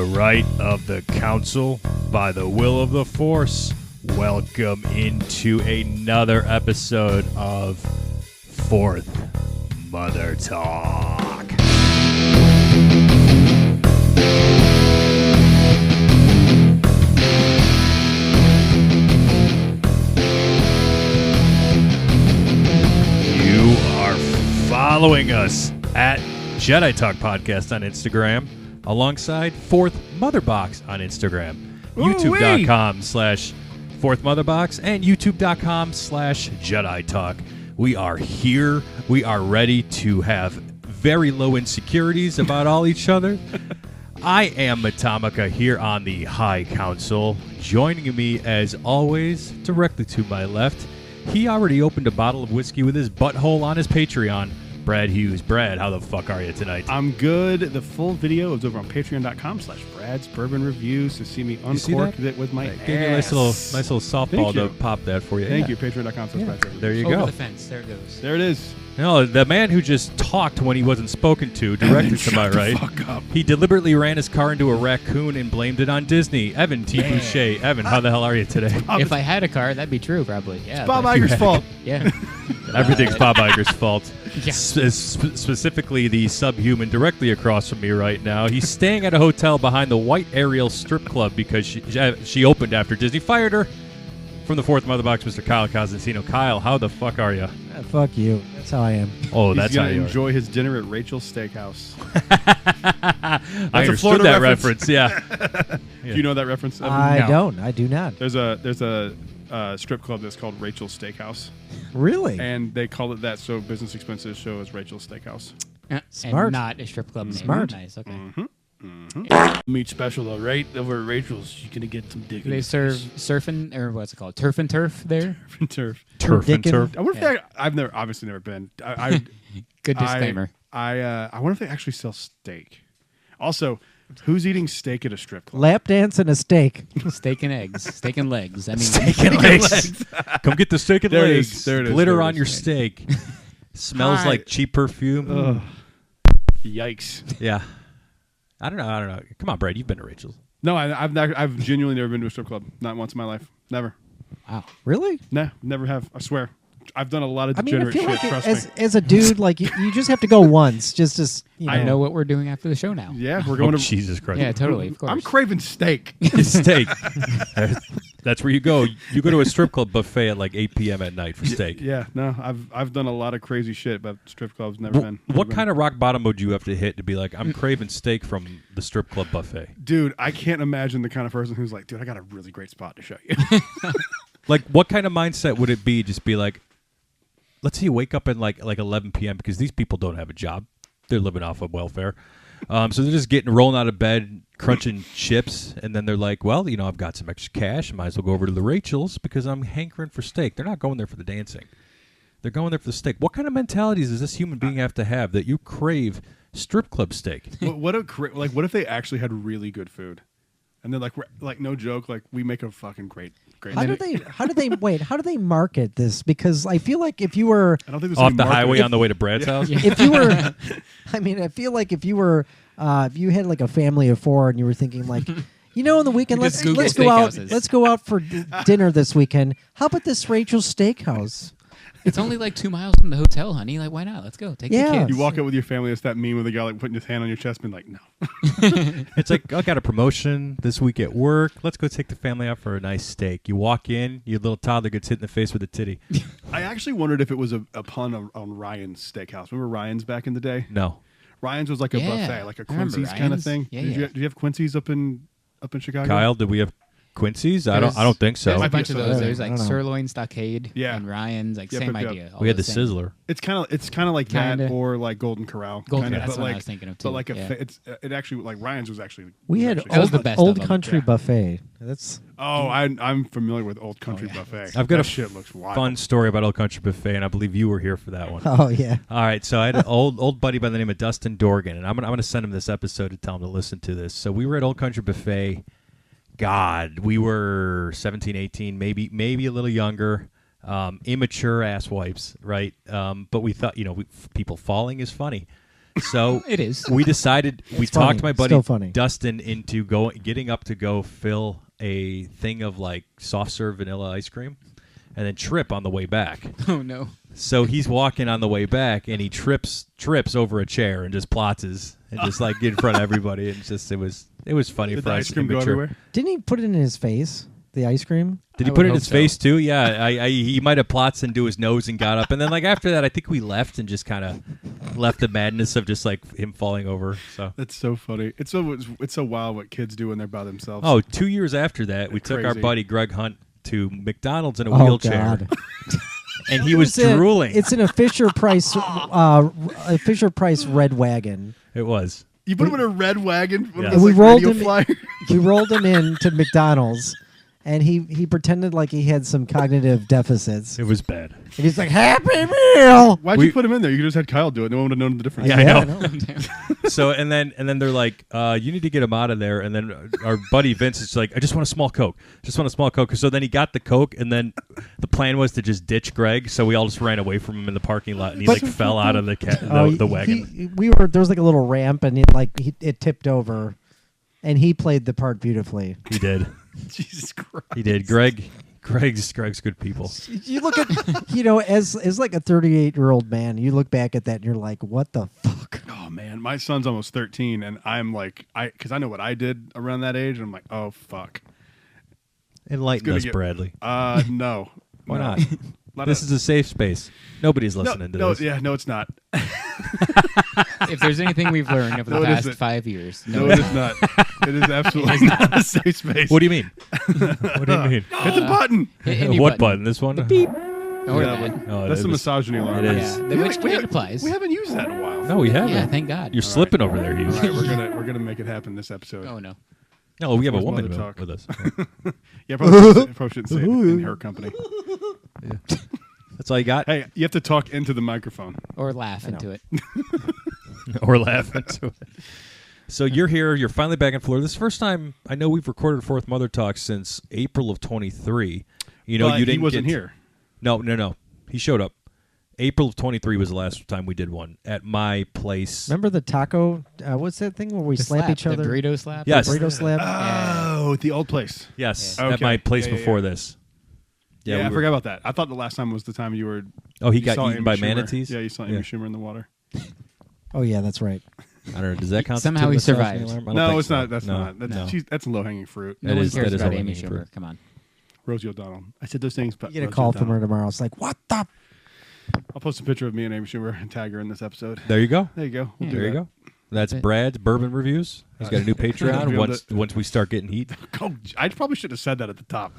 the right of the council, by the will of the force, welcome into another episode of Fourth Mother Talk. You are following us at Jedi Talk Podcast on Instagram, alongside Fourth Mother Box on Instagram, youtube.com/Fourth Mother Box, and youtube.com/Jedi Talk. We are here. We are ready to have very low insecurities about all each other. I am Matamaka here on the High Council. Joining me, as always, directly to my left, he already opened a bottle of whiskey with his butthole on his Patreon. Brad Hughes. Brad, how the fuck are you tonight? I'm good. The full video is over on patreon.com/Brad's Bourbon Reviews to see me uncork it with my ass. Gave you a nice little softball to pop that for you. Thank you. Patreon.com/Brad's There you Over go. the fence. There it goes. There it is. No, the man who just talked when he wasn't spoken to, directed to my right. Fuck up. He deliberately ran his car into a raccoon and blamed it on Disney. Evan T. Boucher. Evan, how the hell are you today? If I had a car, that'd be true, probably. Yeah. It's Bob but- Iger's fault. Yeah. Everything's Bob Iger's fault. Yeah. Specifically the subhuman directly across from me right now. He's staying at a hotel behind the White Ariel Strip Club because she opened after Disney fired her. From the Fourth Mother Box, Mr. Kyle Cosentino. Kyle, how the fuck are you? Fuck you. That's how I am. Oh, He's that's how gonna you are. enjoy his dinner at Rachel's Steakhouse. I a understood Florida that reference. Yeah. Do you know that reference? Evan? I No. do not. There's a strip club that's called Rachel's Steakhouse, Really? and they call it that so business expenses show as Rachel's Steakhouse. Smart. And not a strip club name. Smart. Nice. Okay. Meat special though, right? Over at Rachel's, you're gonna get some dick. Do they serve surfing or what's it called? Turf and turf there. turf. Turf and Dickin'. turf. I wonder if I've obviously never been. I Good disclaimer. I wonder if they actually sell steak. Also, who's eating steak at a strip club? Lap dance and a steak. Steak and eggs. Steak and legs. I mean, Steak and legs. Come get the steak and There it legs. is. There it is. Glitter There it on is. your steak. Smells Hi. like cheap perfume. Ugh. Yikes! Yeah. I don't know. Come on, Brad. You've been to Rachel's. No, I've genuinely never been to a strip club. Not once in my life. Never. wow. Really? Nah, never have. I swear. I've done a lot of I mean, I degenerate feel shit. like Trust me. as a dude, like you just have to go once, just as you know. I know what we're doing after the show now. Yeah, we're Oh, going to. Jesus Christ. Yeah, totally. Of course. I'm craving steak. Steak. That's where you go. You go to a strip club buffet at like 8 p.m. at night for steak. Yeah, no, I've done a lot of crazy shit, but strip clubs never been. What kind of rock bottom would you have to hit to be like, I'm craving steak from the strip club buffet? Dude, I can't imagine the kind of person who's like, dude, I got a really great spot to show you. Like, what kind of mindset would it be? Just be like, let's say you wake up at like 11 p.m. because these people don't have a job. They're living off of welfare. So they're just rolling out of bed, crunching chips, and then they're like, well, I've got some extra cash. Might as well go over to the Rachel's because I'm hankering for steak. They're not going there for the dancing. They're going there for the steak. What kind of mentalities does this human being have to have that you crave strip club steak? what if they actually had really good food, and they're like no joke, like we make a fucking great. How do they market this? Because I feel like if you were I don't think there's Off any the marketing. highway on the way to Brad's house? if you were, I mean, I feel like if you were, if you had like a family of four and you were thinking like, on the weekend, Just Google let's go out, steakhouses. let's go out for dinner this weekend. How about this Rachel's Steakhouse? It's only like 2 miles from the hotel, honey. Like, why not? Let's go. Take Yeah. the kids. You walk out with your family. It's that meme with the guy like putting his hand on your chest, being like, no. It's like, I got a promotion this week at work. Let's go take the family out for a nice steak. You walk in, your little toddler gets hit in the face with a titty. I actually wondered if it was a pun on Ryan's Steakhouse. Remember Ryan's back in the day? No. Ryan's was like a Yeah, buffet, like a I remember Quincy's kind of Ryan's. thing. Yeah, Did yeah. you have Quincy's up in Chicago? Kyle, did we have Quincy's? I don't think so. There's Might a be bunch of a those. Sizzler. There's I like don't know. Sirloin Stockade Yeah. and Ryan's. Like, Yeah, same pick up. idea. all We had the same. Sizzler. It's kind of like Kinda. that, or like Golden Corral. Golden kinda, Corral, that's but what I like, was thinking of, But too. like Yeah. it actually like Ryan's was actually. We had actually- That was the best old of 'em. country Yeah. buffet. That's Oh, I'm familiar with Old Country yeah. Buffet. I've got that a shit looks wild. fun story about Old Country Buffet, and I believe you were here for that one. oh yeah. All right, so I had an old buddy by the name of Dustin Dorgan, and I'm gonna send him this episode to tell him to listen to this. So we were at Old Country Buffet. God, we were 17, 18, maybe a little younger, immature asswipes, right? But we thought, people falling is funny. So It is. we decided. We It's funny. talked my buddy Still funny. Dustin into getting up to go fill a thing of like soft serve vanilla ice cream, and then trip on the way back. Oh no. So he's walking on the way back, and he trips over a chair and just plotzes and just like get in front of everybody. And it was funny Did for the us. ice cream go immature. everywhere? Didn't he put it in his face? The ice cream? Did he I put would it in hope his so. face too? Yeah, he might have plots and do his nose and got up, and then like after that, I think we left and just kind of left the madness of just like him falling over. So That's so funny. It's so wild what kids do when they're by themselves. 2 years after that, we took our Crazy. buddy Greg Hunt to McDonald's in a Oh, wheelchair, God. and he was drooling. It's in a Fisher Price red wagon. It was. You put him in a red wagon. One Yeah. of those, We like, rolled radio him- flyer. We rolled him into McDonald's, and he pretended like he had some cognitive deficits. It was bad. And he's like, Happy Meal! Why'd you put him in there? You could have just had Kyle do it. No one would have known the difference. Yeah, I Yeah, know. So and then they're like, you need to get him out of there. And then our buddy Vince is like, I just want a small Coke. So then he got the Coke, and then the plan was to just ditch Greg. So we all just ran away from him in the parking lot, and he But- like fell out of the wagon. There was like a little ramp, and it tipped over, and he played the part beautifully. He did. Jesus Christ. He did. Greg's good people. You look at, as like a 38-year-old man, you look back at that and you're like, what the fuck? Oh man, my son's almost 13, and I'm like, because I know what I did around that age. And I'm like, oh fuck. Enlighten gonna us, get- Bradley. No. Why No. not? This is a safe space. Nobody's no, listening to no, this. yeah, no, it's not. If there's anything we've learned over No, the it past isn't. 5 years, No, it is not. It is absolutely not a safe space. What do you mean? What do you mean? Hit the button. Hit any What button? This one? Or Yeah, that. Oh, That's it the is. misogyny alarm. It Yeah, is. it applies. We haven't used that in a while. No, we haven't. Yeah, thank God. You're slipping over there, Hughes. All right, we're gonna make it happen this episode. Oh no. No, we have a Where's woman Mother Talk? with us. Yeah, probably shouldn't say it in her company. That's all you got? Hey, you have to talk into the microphone. Or laugh into it. Or laugh into it. So you're here. You're finally back in Florida. This is the first time I know we've recorded Fourth Mother Talk since April of 23. You know, But you didn't. He wasn't get here. No. He showed up. April of 23 was the last time we did one at my place. Remember the taco? What's that thing where we The slap slap, each other? The burrito slap. Yes. Burrito slap. Oh, the old place. Yes, Yeah. at Okay. my place Yeah, yeah, before yeah. this. Yeah, we I were- forgot about that. I thought the last time was the time you were. Oh, he you got saw eaten Amy by Schumer. manatees? Yeah, you saw Yeah. Amy Schumer in the water. Oh yeah, that's right. I don't know. Does that count? Somehow he survived. No, it's not. That's No, not. That's, no. that's low hanging fruit. No That one is- cares that is about a Amy low-hanging Schumer. fruit. Come on. Rosie O'Donnell. I said those things, but You get a Rosie call from O'Donnell. her tomorrow. It's like, what the? I'll post a picture of me and Amy Schumer and tag her in this episode. There you go. There you go. We'll do There you that. go. That's That's it. Brad's Bourbon Reviews. He's got a new Patreon Revealed once it. once we start getting heat. Oh, I probably should have said that at the top.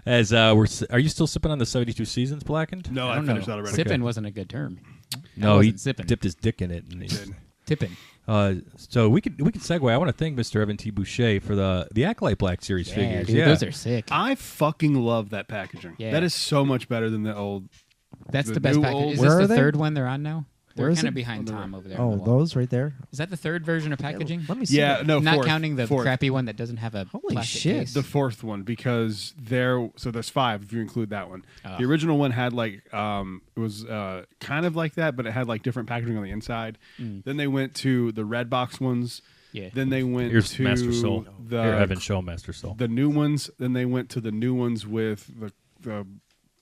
As are you still sipping on the 72 Seasons Blackened? No, I don't finished know. that already. Sipping wasn't a good term. No, he wasn't sipping. dipped his dick in it. And Did. Tipping. so we could segue. I want to thank Mr. Evan T. Boucher for the Acolyte Black Series Yeah, figures. dude, Yeah, those are sick. I fucking love that packaging. Yeah. That is so much better than the old. That's the the best new package. old- Is Where this are the they? third one they're on now? Where They're is kind it? of behind On the Tom over there. Oh, on the wall. those right there. Is that the third version of packaging? Let me see. Yeah, that. no, Not fourth, counting the fourth. crappy one that doesn't have a Holy plastic shit. case. The fourth one, because so there's five if you include that one. Oh. The original one had like it was kind of like that, but it had like different packaging on the inside. Then they went to the red box ones. Yeah. Then they went Here's to Master Soul. the Here, Evan, show Master Soul. the new ones. Then they went to the new ones with the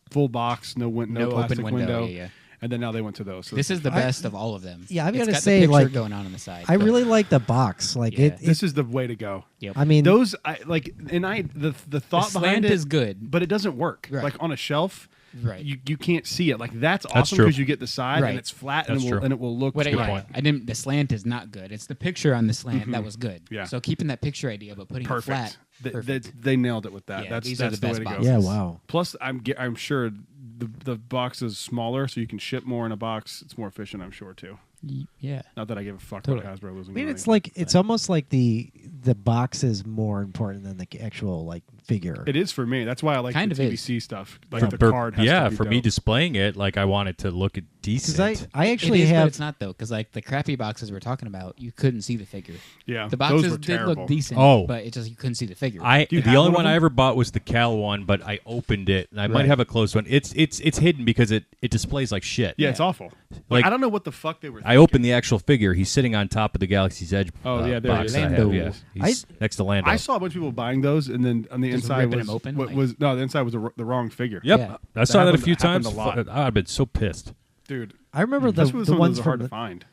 full box, no No plastic open window, yeah. And then now they went to those. So This is the best of all of them. Yeah, I've It's gotta got say, the picture like, going on the side. I but- really like the box. Like Yeah. this is the way to go. Yep. I mean, Those I like, and the thought the behind slant it is good. but it doesn't work. Right. Like on a shelf, Right. You can't see it. Like that's awesome true. because you get the side Right. and it's flat That's and true. it will look. What good. I didn't. The slant is not good. It's the picture on the slant that was good. Yeah. So keeping that picture idea, but putting Perfect. it flat. They, Perfect. they nailed it with that. Yeah, that's these are that's the the, best way to go. boxes. yeah, wow. Plus, I'm sure the box is smaller, so you can ship more in a box. It's more efficient, I'm sure too. Yeah. Not that I give a fuck Totally. about Hasbro losing I mean, money. it's like it's almost like the box is more important than the actual like figure. It is for me. That's why I like Kind the of is. TBC stuff. Like the card has to be for me dope. displaying it, like I want it to look decent. I actually it is, have. but it's not though, because like the crappy boxes we're talking about, you couldn't see the figure. Yeah, The those boxes were did terrible. look decent, Oh. but it just you couldn't see the figure. Do you The have only one of one I them? ever bought was the Cal one, but I opened it and I might Right. have a closed one. It's hidden because it displays like shit. Yeah, it's awful. Like, I don't know what the fuck they were thinking. I opened the actual figure. He's sitting on top of the Galaxy's Edge. Oh, yeah, there he box is. that I have. Lando. Yeah, he's next to Lando. I saw a bunch of people buying those, and then on the Just inside ripping was them open, what like- was no, the inside was the wrong figure. Yep, Yeah. I saw that a happened- few happened times. a lot. I've been so pissed. Dude. I remember That's the what some of ones those are hard from to find.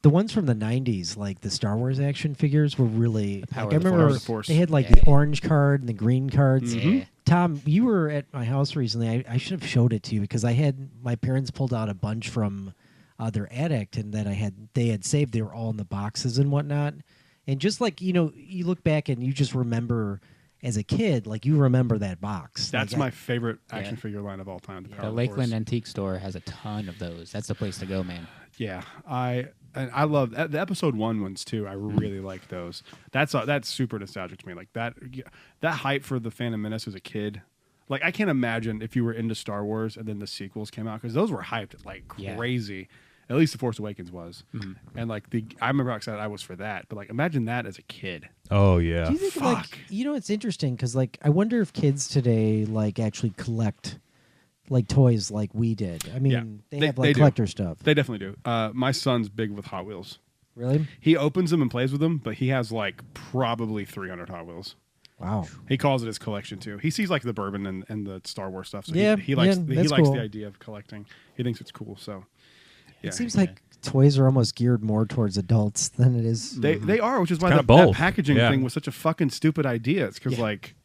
the ones from the '90s, like the Star Wars action figures, were really. Power Like, I of the remember Force. Force. they had like Yeah. the orange card and the green cards. Yeah. Tom, you were at my house recently. I should have showed it to you because I had my parents pulled out a bunch from their attic, and that they had saved. They were all in the boxes and whatnot. And just like you look back and you just remember as a kid, like you remember that box. That's Like, my favorite action Yeah. figure line of all time. The Power of Lakeland Force. Antique Store has a ton of those. That's the place to go, man. Yeah, I love the episode 1 ones too. I really like those. That's super nostalgic to me. Like that hype for the Phantom Menace as a kid. Like I can't imagine if you were into Star Wars and then the sequels came out because those were hyped like Yeah. crazy. At least The Force Awakens was, and like I remember how excited I was for that. But like imagine that as a kid. Oh yeah. Do you think Fuck. like it's interesting because like I wonder if kids today like actually collect like toys like we did. I mean, Yeah. they have They like do. collector stuff. They definitely do. My son's big with Hot Wheels. Really? He opens them and plays with them, but he has like probably 300 Hot Wheels. Wow. He calls it his collection too. He sees like the bourbon and the Star Wars stuff. So Yeah, he likes yeah, he that's likes cool. the idea of collecting. He thinks it's cool. So yeah. It seems like toys are almost geared more towards adults than it is. they are, which is why kinda that both. packaging Yeah. thing was such a fucking stupid idea. It's because Yeah. like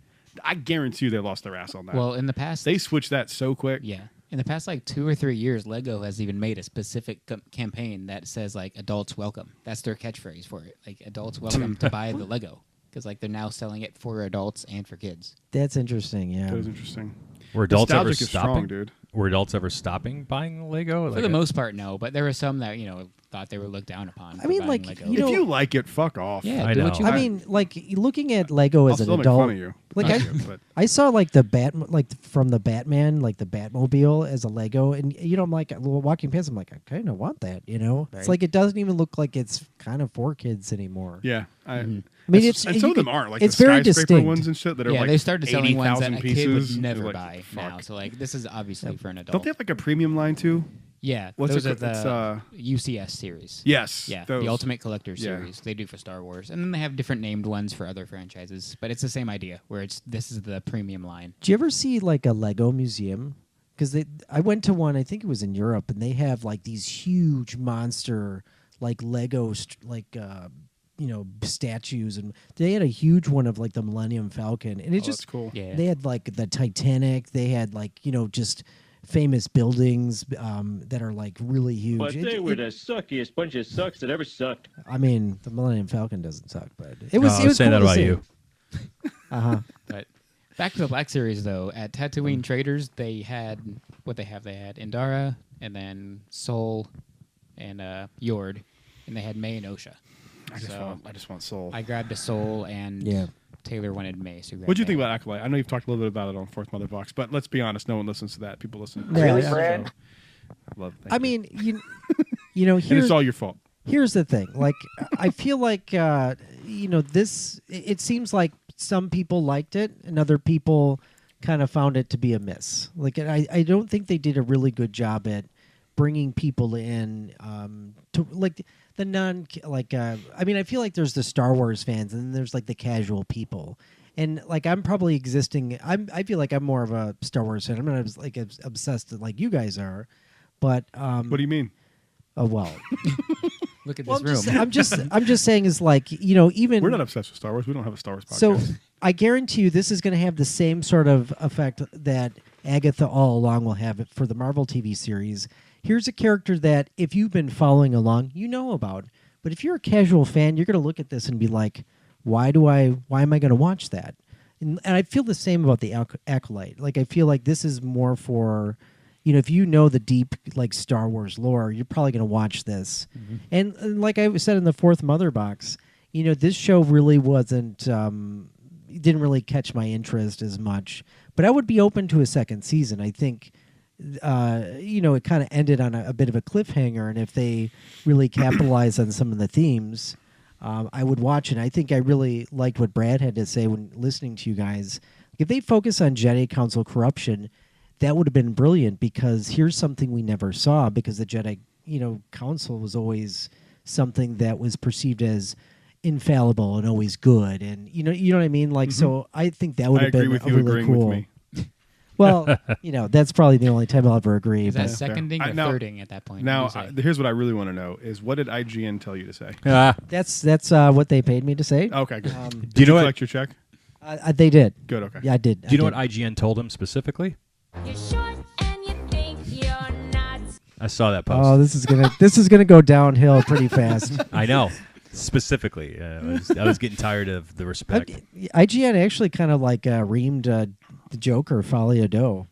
I guarantee you they lost their ass on that. Well, in the past, they switched that so quick. yeah, in the past like 2 or 3 years, Lego has even made a specific campaign that says like "adults welcome." That's their catchphrase for it. Like adults welcome to buy the Lego because like they're now selling it for adults and for kids. That's interesting. Yeah. That was interesting. Were adults ever Nostalgic is strong, stopping? dude. Were adults ever stopping buying Lego? For the most part, no, but there were some that thought they were looked down upon. I for mean, buying like, Lego. you know- If you like it, fuck off. yeah, I do know. what you I want. mean, like looking at Lego I'll as an still make adult. fun of you. Like Not I, you, but I saw like from the Batman, like the Batmobile as a Lego, and I'm like walking past, I'm like, I kind of want that. It's Right. like it doesn't even look like it's kind of for kids anymore. yeah. I mean, and it's and you some of them could- aren't like it's the very skyscraper distinct. ones and shit that are yeah, like they started selling ones that 80,000 a pieces. kid would You're never like, buy fuck. now. So like, this is obviously for an adult. Don't they have like a premium line too? Yeah, What's those it are ca- the it's, UCS series. Yes. Yeah, those. the Ultimate Collector Yeah. series they do for Star Wars, and then they have different named ones for other franchises. But it's the same idea, where this is the premium line. Do you ever see like a Lego museum? Because I went to one, I think it was in Europe, and they have like these huge monster like Lego statues, and they had a huge one of like the Millennium Falcon, and it Oh, just that's cool. Yeah, they had like the Titanic, they had like just famous buildings that are like really huge. But they were the suckiest bunch of sucks that ever sucked. I mean, the Millennium Falcon doesn't suck, but it was. I it was saying cool that to about see. you. But back to the Black Series though, at Tatooine Traders they had what they have. They had Indara, and then Sol, and Yord, and they had May and Osha. I just want Soul. I grabbed a Sol, and Yeah. Taylor wanted May. So What'd you think about Acolyte? I know you've talked a little bit about it on Fourth Mother Box, but let's be honest, no one listens to that. People listen. Yeah, Really, yeah. Brad? Love. I mean, and here's it's all your fault. Here's the thing. Like, I feel like, this, it seems like some people liked it and other people kind of found it to be a miss. Like, I don't think they did a really good job at bringing people in to, like, the non, like, I mean, I feel like there's the Star Wars fans and then there's, like, the casual people. And, like, I'm probably I feel like I'm more of a Star Wars fan. I'm not, like, obsessed like you guys are. But, What do you mean? oh, well. Look at Well, this room. I'm just saying is like even We're not obsessed with Star Wars. We don't have a Star Wars podcast. so I guarantee you this is going to have the same sort of effect that Agatha All Along will have for the Marvel TV series. Here's a character that if you've been following along, you know about. But if you're a casual fan, you're going to look at this and be like, why am I going to watch that? And I feel the same about the Acolyte. Like I feel like this is more for if you know the deep like Star Wars lore, you're probably going to watch this. Mm-hmm. And like I said in the Fourth Mother Box, this show really wasn't it didn't really catch my interest as much. But I would be open to a second season. I think, it kind of ended on a bit of a cliffhanger, and if they really capitalize on some of the themes, I would watch it. I think I really liked what Brad had to say when listening to you guys. If they focus on Jedi Council corruption, that would have been brilliant, because here's something we never saw, because the Jedi, Council was always something that was perceived as infallible and always good, and you know what I mean. Like, so I think that would I have agree been with you really agreeing cool. with me. Well, that's probably the only time I'll ever agree. Is that but- seconding or Now- thirding at that point? Now, What do you say? here's what I really want to know: is what did IGN tell you to say? That's what they paid me to say. Okay, good. Do Did you know what? collect your check? They did. Good. Okay. Yeah, I did. Do you know what IGN told him specifically? You're short and you think you're not. I saw that post. Oh, this is gonna go downhill pretty fast. I know. Specifically, I was getting tired of the respect. IGN actually kind of like reamed the Joker, Folia Doe.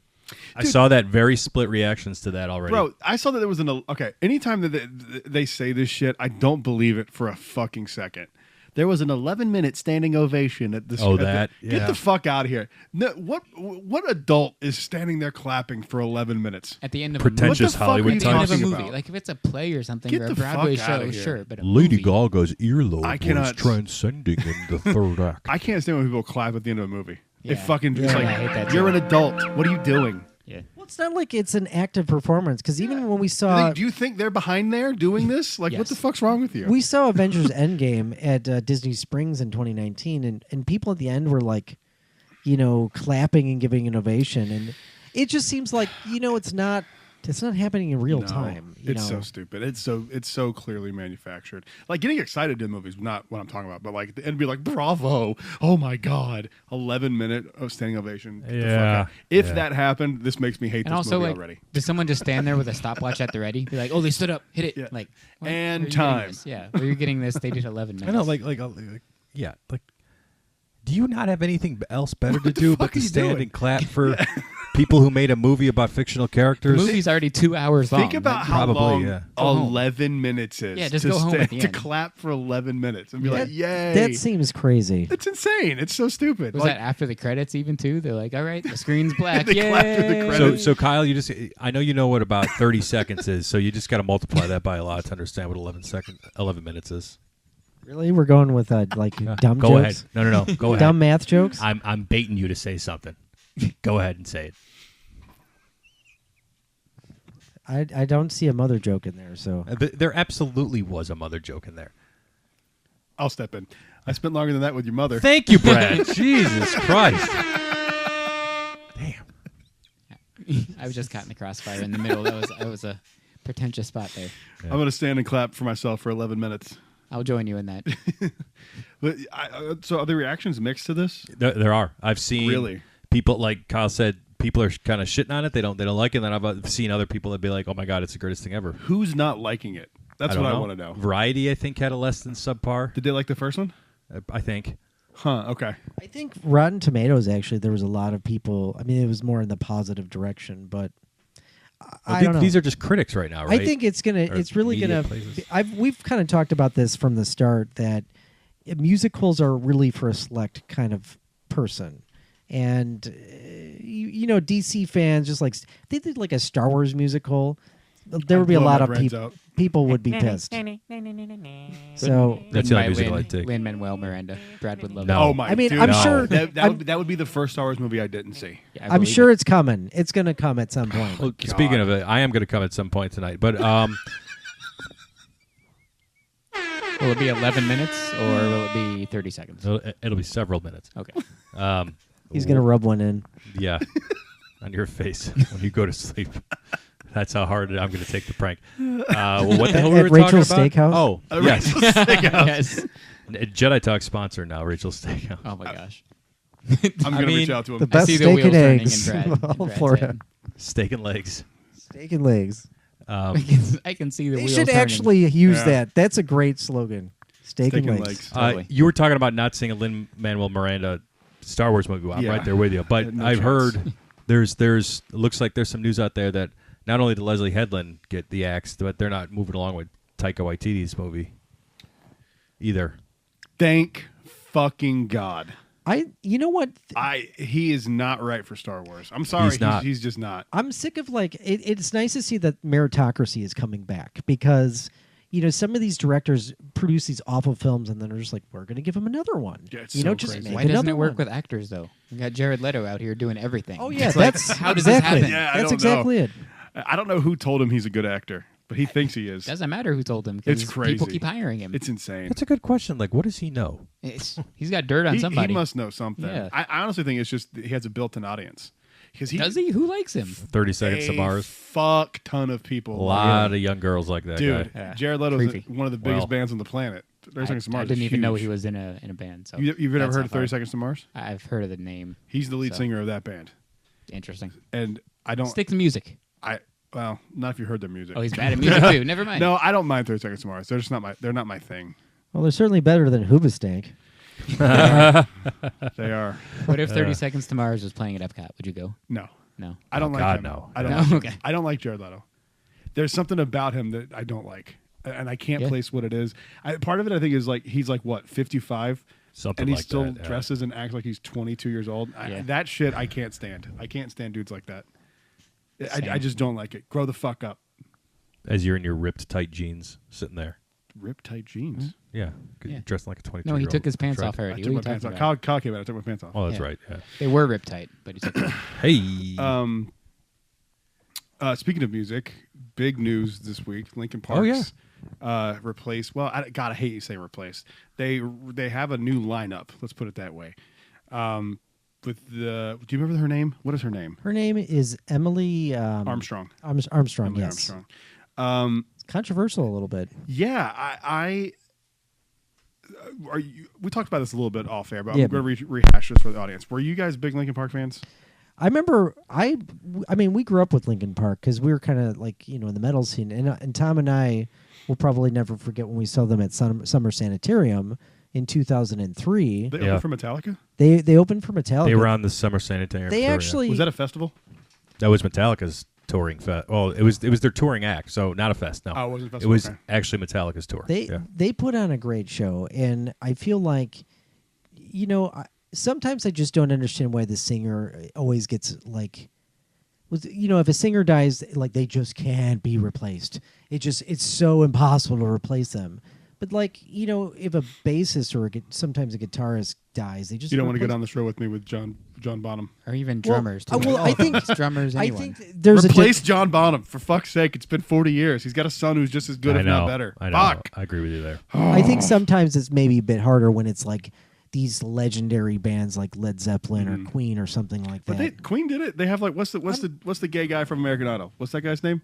I saw that very split reactions to that already. Bro, I saw that there was okay. Anytime that they say this shit, I don't believe it for a fucking second. There was an 11-minute standing ovation at this. Get yeah. the fuck out of here! No, what adult is standing there clapping for 11 minutes? At the end of Pretentious What the fuck are Hollywood you at the end of a talking movie, about? like if it's a play or something Get or a the Broadway fuck show, outta here. sure, but a Lady movie, Gaga's earlobe I cannot- transcending in the third act. I can't stand when people clap at the end of a movie. Yeah. It fucking Yeah. it's I hate that like you're too. an adult. What are you doing? Yeah. Well, it's not like it's an active performance, because even when we Do saw you think they're behind there doing this? Like, what Yes. the fuck's wrong with you? we saw Avengers Endgame at Disney Springs in 2019, and people at the end were like, clapping and giving an ovation, and it just seems like it's not happening in real No, time. It's so stupid. It's so clearly manufactured. Like, getting excited in movies, not what I'm talking about, but like, and be like, bravo, oh my god, 11-minute of standing ovation. Get the fuck Yeah. out. If Yeah. that happened, this makes me hate And this also, movie like, already. does someone just stand there with a stopwatch at the ready? Be like, oh, they stood up, hit it. Yeah. Like, what? And Where are you getting time. this? Yeah, where you're getting this, they did 11 minutes. I know, like, yeah, like. Do you not have anything else better to do fuck but are to you stand doing? and clap for people who made a movie about fictional the characters? movie's already 2 hours long. Think about how probably, long yeah. Go home. 11 minutes is. Yeah, just to go home at the to end. clap for 11 minutes and be Yeah. like, yay. That seems crazy. It's insane. It's so stupid. Was Like, that after the credits even too? They're like, all right, the screen's black. They clapped at the Yay! credits. So Kyle, I know you know what about 30 seconds is, so you just got to multiply that by a lot to understand what 11 minutes is. Really, we're going with like dumb Go jokes, ahead. No, go ahead. dumb math jokes. I'm baiting you to say something. Go ahead and say it. I don't see a mother joke in there, so There absolutely was a mother joke in there. I'll step in. I spent longer than that with your mother. Thank you, Brad. Jesus Christ. Damn. I was just caught in the crossfire in the middle. That was a pretentious spot there. I'm going to stand and clap for myself for 11 minutes. I'll join you in that. But so are the reactions mixed to this? There are. I've seen Really? people, like Kyle said, people are kind of shitting on it. They don't like it. And then I've seen other people that be like, "Oh my god, it's the greatest thing ever." Who's not liking it? That's don't what I know. want to know. Variety, I think, had a less than subpar. Did they like the first one? I think. Huh, okay. I think Rotten Tomatoes, actually, there was a lot of people. I mean, it was more in the positive direction, but I don't know. These are just critics right now, right? I think it's gonna. Or It's really media gonna. places. We've kind of talked about this from the start that musicals are really for a select kind of person, and DC fans just like they did like a Star Wars musical. There would be a Blow lot my of brains people. out. People would be pissed. So That's the only by musical I'd take. Lin-Manuel Miranda. Brad would love No. that. Oh my! I mean, dude, I'm no. sure- that would be the first Star Wars movie I didn't see. Yeah, I I'm believe sure it. it's coming. It's gonna come at some point. Well, speaking of it, I am going to come at some point tonight. But Will it be 11 minutes or will it be 30 seconds? it'll be several minutes. Okay. He's gonna rub one in. Yeah, on your face when you go to sleep. That's how hard I'm going to take the prank. Well, what the hell were At we talking Rachel's about? Steakhouse? Oh, yes. Yes. Jedi Talk sponsor now, Rachel's Steakhouse. Oh my gosh. I'm gonna reach mean, out to him. The best see the steak wheels and turning eggs in Brad- in in all Brad's Florida. head. Steak and legs. Steak and legs. I can see the They wheels should turning. actually use Yeah. that. That's a great slogan. Steak and legs. Totally. You were talking about not seeing a Lin-Manuel Miranda Star Wars movie. Well, I'm Yeah. right there with you. But No I've chance. heard there's looks like there's some news out there that not only did Leslie Headland get the axe, but they're not moving along with Taika Waititi's movie either. Thank fucking God. You know what? He is not right for Star Wars. I'm sorry, He's not. He's just not. I'm sick of it's nice to see that meritocracy is coming back because some of these directors produce these awful films and then they're just like, we're going to give him another one. Yeah, it's just so crazy. make Why doesn't another it work one. with actors though? We got Jared Leto out here doing everything. Oh yeah, It's like, that's how does exactly. this happen? Yeah, I that's don't exactly know. it. I don't know who told him he's a good actor, but he thinks he is. Doesn't matter who told him. 'Cause It's crazy. People keep hiring him. It's insane. That's a good question. Like, what does he know? He's got dirt on He somebody. must know something. Yeah. I honestly think it's just that he has a built-in audience. Because Does he? Who likes him? 30 Seconds to Mars. Fuck ton of people. A lot of young girls like that Dude, guy. Yeah. Jared Leto's Creepy. one of the biggest Well. bands on the planet. 30 Seconds to Mars. I didn't is even know huge. he was in a band. So You've never that's heard how of 30 far. Seconds to Mars? I've heard of the name. He's the lead So. singer of that band. Interesting. And I don't. Stick to music. Well, not if you heard their music. Oh, he's bad at music too. Never mind. No, I don't mind 30 Seconds to Mars. They're just not my. They're not my thing. Well, they're certainly better than Hoobastank. They are. What if 30 Seconds to Mars was playing at Epcot? Would you go? No, No. I don't like God, him. no. I don't. No? Like him. Okay. I don't like Jared Leto. There's something about him that I don't like, and I can't Yeah. place what it is. Part of it, I think, is like he's like what 55, Something and he like still that, yeah. dresses and acts like he's 22 years old. Yeah. That shit I can't stand. I can't stand dudes like that. I Same. just don't like it. Grow the fuck up. As you're in your ripped tight jeans sitting there. Rip tight jeans. Yeah. Yeah. Dressed like a 22 No, he year took his pants Right. off I already. took What my are you pants off. talking about? Kyle came out. I took my pants off. Oh, that's Yeah. right. Yeah. They were rip tight, but he took them. Hey. Speaking of music, big news this week. Linkin Park. Oh, yeah. Replaced. Well, God, I hate you saying replaced. They have a new lineup. Let's put it that way. With the, do you remember her name? What is her name? Her name is Emily Armstrong. Armstrong. Emily Yes, Armstrong. it's controversial a little bit. Yeah, I we talked about this a little bit off air, but Yeah. I'm going to rehash this for the audience. Were you guys big Linkin Park fans? I remember I mean we grew up with Linkin Park because we were kind of like in the metal scene, and Tom and I will probably never forget when we saw them at Summer Sanitarium in 2003. They Yeah. opened for Metallica? They opened for Metallica. They were on the Summer Sanitarium. They tour, yeah. actually Was that a festival? That was Metallica's touring fest. Well, it was their touring act, so not a fest. No, Oh, it wasn't a It festival, was okay. actually Metallica's tour. Yeah. they put on a great show, and I feel like sometimes I just don't understand why the singer always gets if a singer dies, like they just can't be replaced. It's so impossible to replace them. But if a bassist or sometimes a guitarist dies, they just You don't want to go replace- down this road with me with John Bonham. Or even Well, drummers. Too. well, I think- It's drummers. I Anyone. think there's Replace John Bonham, for fuck's sake. It's been 40 years. He's got a son who's just as good, I if know. not better. I know. Fuck. I agree with you there. I think sometimes it's maybe a bit harder when it's like these legendary bands like Led Zeppelin or Queen or something like But that. Queen did it. They have what's the gay guy from American Idol? What's that guy's name?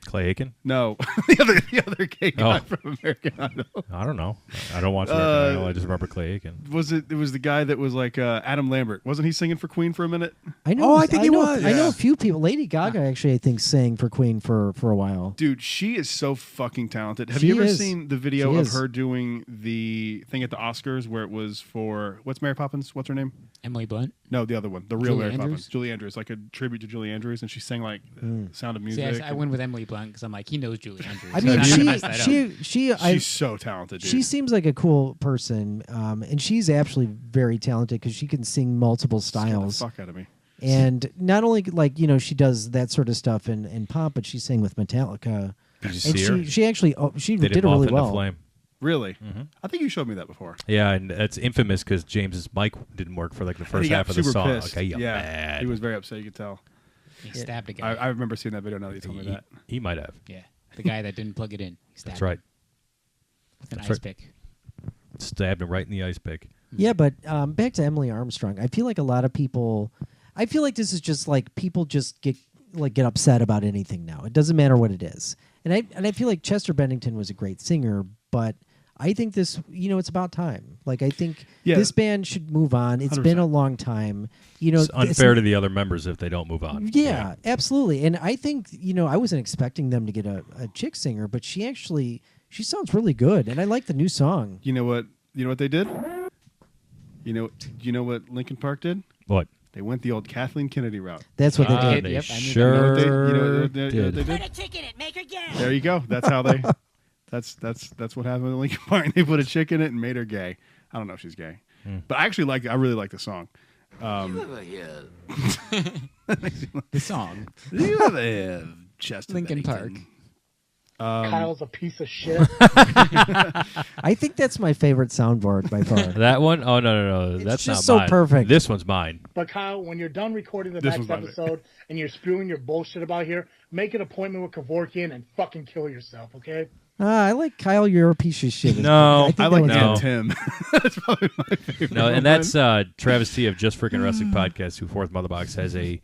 Clay Aiken? No, the other gay guy Oh. from American Idol. I don't know. I don't watch American Idol. I just remember Clay Aiken. It was the guy that was like Adam Lambert. Wasn't he singing for Queen for a minute? I know. Oh, I think he know, was. I know Yeah. a few people. Lady Gaga actually, I think, sang for Queen for a while. Dude, she is so fucking talented. Have She you ever is. seen the video She of is. her doing the thing at the Oscars where it was for what's Mary Poppins? What's her name? Emily Blunt. No, the other one, the real Julie Mary Andrews? Poppins. Julie Andrews, like a tribute to Julie Andrews, and she sang like Sound of See, Music. I went with Emily Blunt because I'm like, he knows Julie Andrews. I He's mean, not gonna mess that up. She's so talented, dude. She seems like a cool person, and she's actually very talented because she can sing multiple Scared the styles. fuck out of me. And not only she does that sort of stuff in pop, but she sang with Metallica. Did you And see her? she actually she They did it moth really into well. Flame. Really? Mm-hmm. I think you showed me that before. Yeah, and it's infamous because James's mic didn't work for like the And first he got half of the super song. pissed. Like, hey, yeah, mad. he was very upset. You could tell. He stabbed a guy. I remember seeing that video. Now that you told me that. He might have. Yeah, the guy that didn't plug it in. He stabbed That's right. him with an That's ice right. pick. Stabbed him right in the ice pick. Yeah, but back to Emily Armstrong. I feel like a lot of people. I feel like this is just like people just get upset about anything now. It doesn't matter what it is. And I feel like Chester Bennington was a great singer, but I think this, it's about time. Like I think Yeah. this band should move on. It's been 100%. a long time. It's unfair to the other members if they don't move on. Yeah, absolutely. And I think I wasn't expecting them to get a chick singer, but she sounds really good, and I like the new song. You know what? You know what they did? You know what Linkin Park did? What? They went the old Kathleen Kennedy route. That's what they Ah, did. They Yep, I knew that. You know what they, sure you know what they did. did? Put a chick in it, make her gay. There you go. That's how they. That's what happened with Linkin Park. They put a chick in it and made her gay. I don't know if she's gay. But I really like the song. The song. You have Chester Linkin Bennington. Park. Kyle's a piece of shit. I think that's my favorite soundboard by far. That one? Oh no, that's just not so mine. perfect. This one's mine. But Kyle, when you're done recording the This next was my episode and you're spewing your bullshit about here, make an appointment with Kevorkian and fucking kill yourself, okay? I like Kyle. You're a piece of shit. No, think I that like one's no. good. Tim. That's probably my favorite. No, and one. that's Travis T of Just Freaking Wrestling Podcast, who Fourth Mother Box has a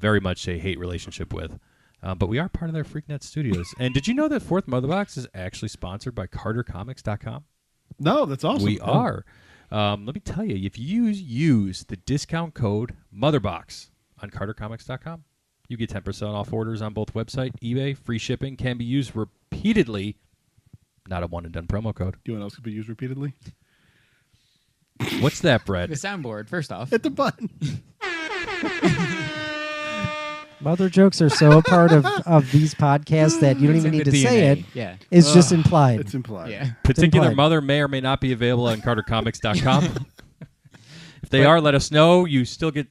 very much a hate relationship with. But we are part of their Freaknet studios. And did you know that Fourth Mother Box is actually sponsored by CarterComics.com? No, that's awesome. We are. Let me tell you, if you use the discount code MotherBox on CarterComics.com, you get 10% off orders on both website, eBay. Free shipping can be used repeatedly. Not a one-and-done promo code. Do you know what else could be used repeatedly? What's that, The Brett? soundboard, first off. Hit the button. Mother jokes are so a part of these podcasts that you don't It's even in need the to say DNA. it. Yeah. It's just implied. It's implied. Yeah. Particular implied. mother may or may not be available on CarterComics.com. If they are, let us know. You still get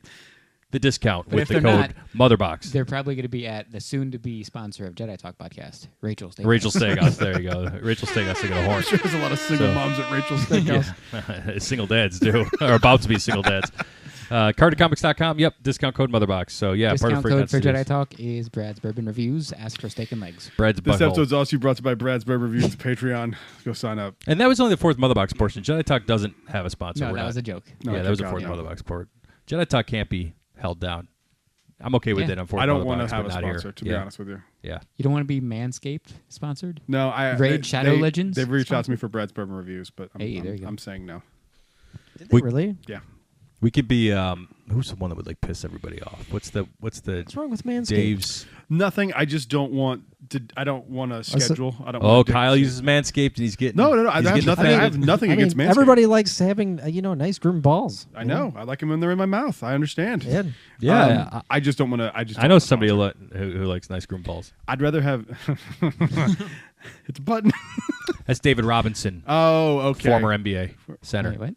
the discount But with if the they're code MotherBox. They're probably going to be at the soon-to-be sponsor of Jedi Talk podcast, Rachel Steakhouse. Rachel Steakhouse. There you go. Rachel Steakhouse to get a horn. There's a lot of single So- moms at Rachel's Steakhouse. Yeah. Single dads do, or about to be single dads. CarterComics.com. Yep, discount code MotherBox. So yeah, Discount part of code for Freaknet Jedi Studios. Talk is Brad's Bourbon Reviews. Ask for steak and legs. Brad's This butthole. episode's also brought to you by Brad's Bourbon Reviews Patreon. Go sign up. And that was only the Fourth Motherbox portion. Jedi Talk doesn't have a sponsor. No, We're that not- was a joke. No, yeah, I that was a took Fourth out, yeah. Motherbox port. Jedi Talk can't be held down. I'm okay with Yeah. it on Fourth I don't Motherbox, want to have but a not sponsor, here. to be Yeah. honest with you. Yeah. You don't want to be Manscaped sponsored? No, Raid Shadow Legends They've reached out to sponsor? me for Brad's Bourbon Reviews, but Hey, there you go. I'm saying no. Did they We- really? Yeah. We could be who's the one that would like piss everybody off? What's the What's wrong with Manscaped? Dave's Nothing. I just don't want to. I don't want to schedule. I don't. Oh, want to Kyle uses Manscaped and he's getting No. I he's have getting nothing. I have nothing I mean, against Manscaped. everybody likes having nice groomed balls. I know. I like them when they're in my mouth. I understand. Yeah. Yeah, I just don't want to. I know somebody who likes nice groomed balls. I'd rather have. It's a button. That's David Robinson, Oh, okay. former NBA center. Wait, what?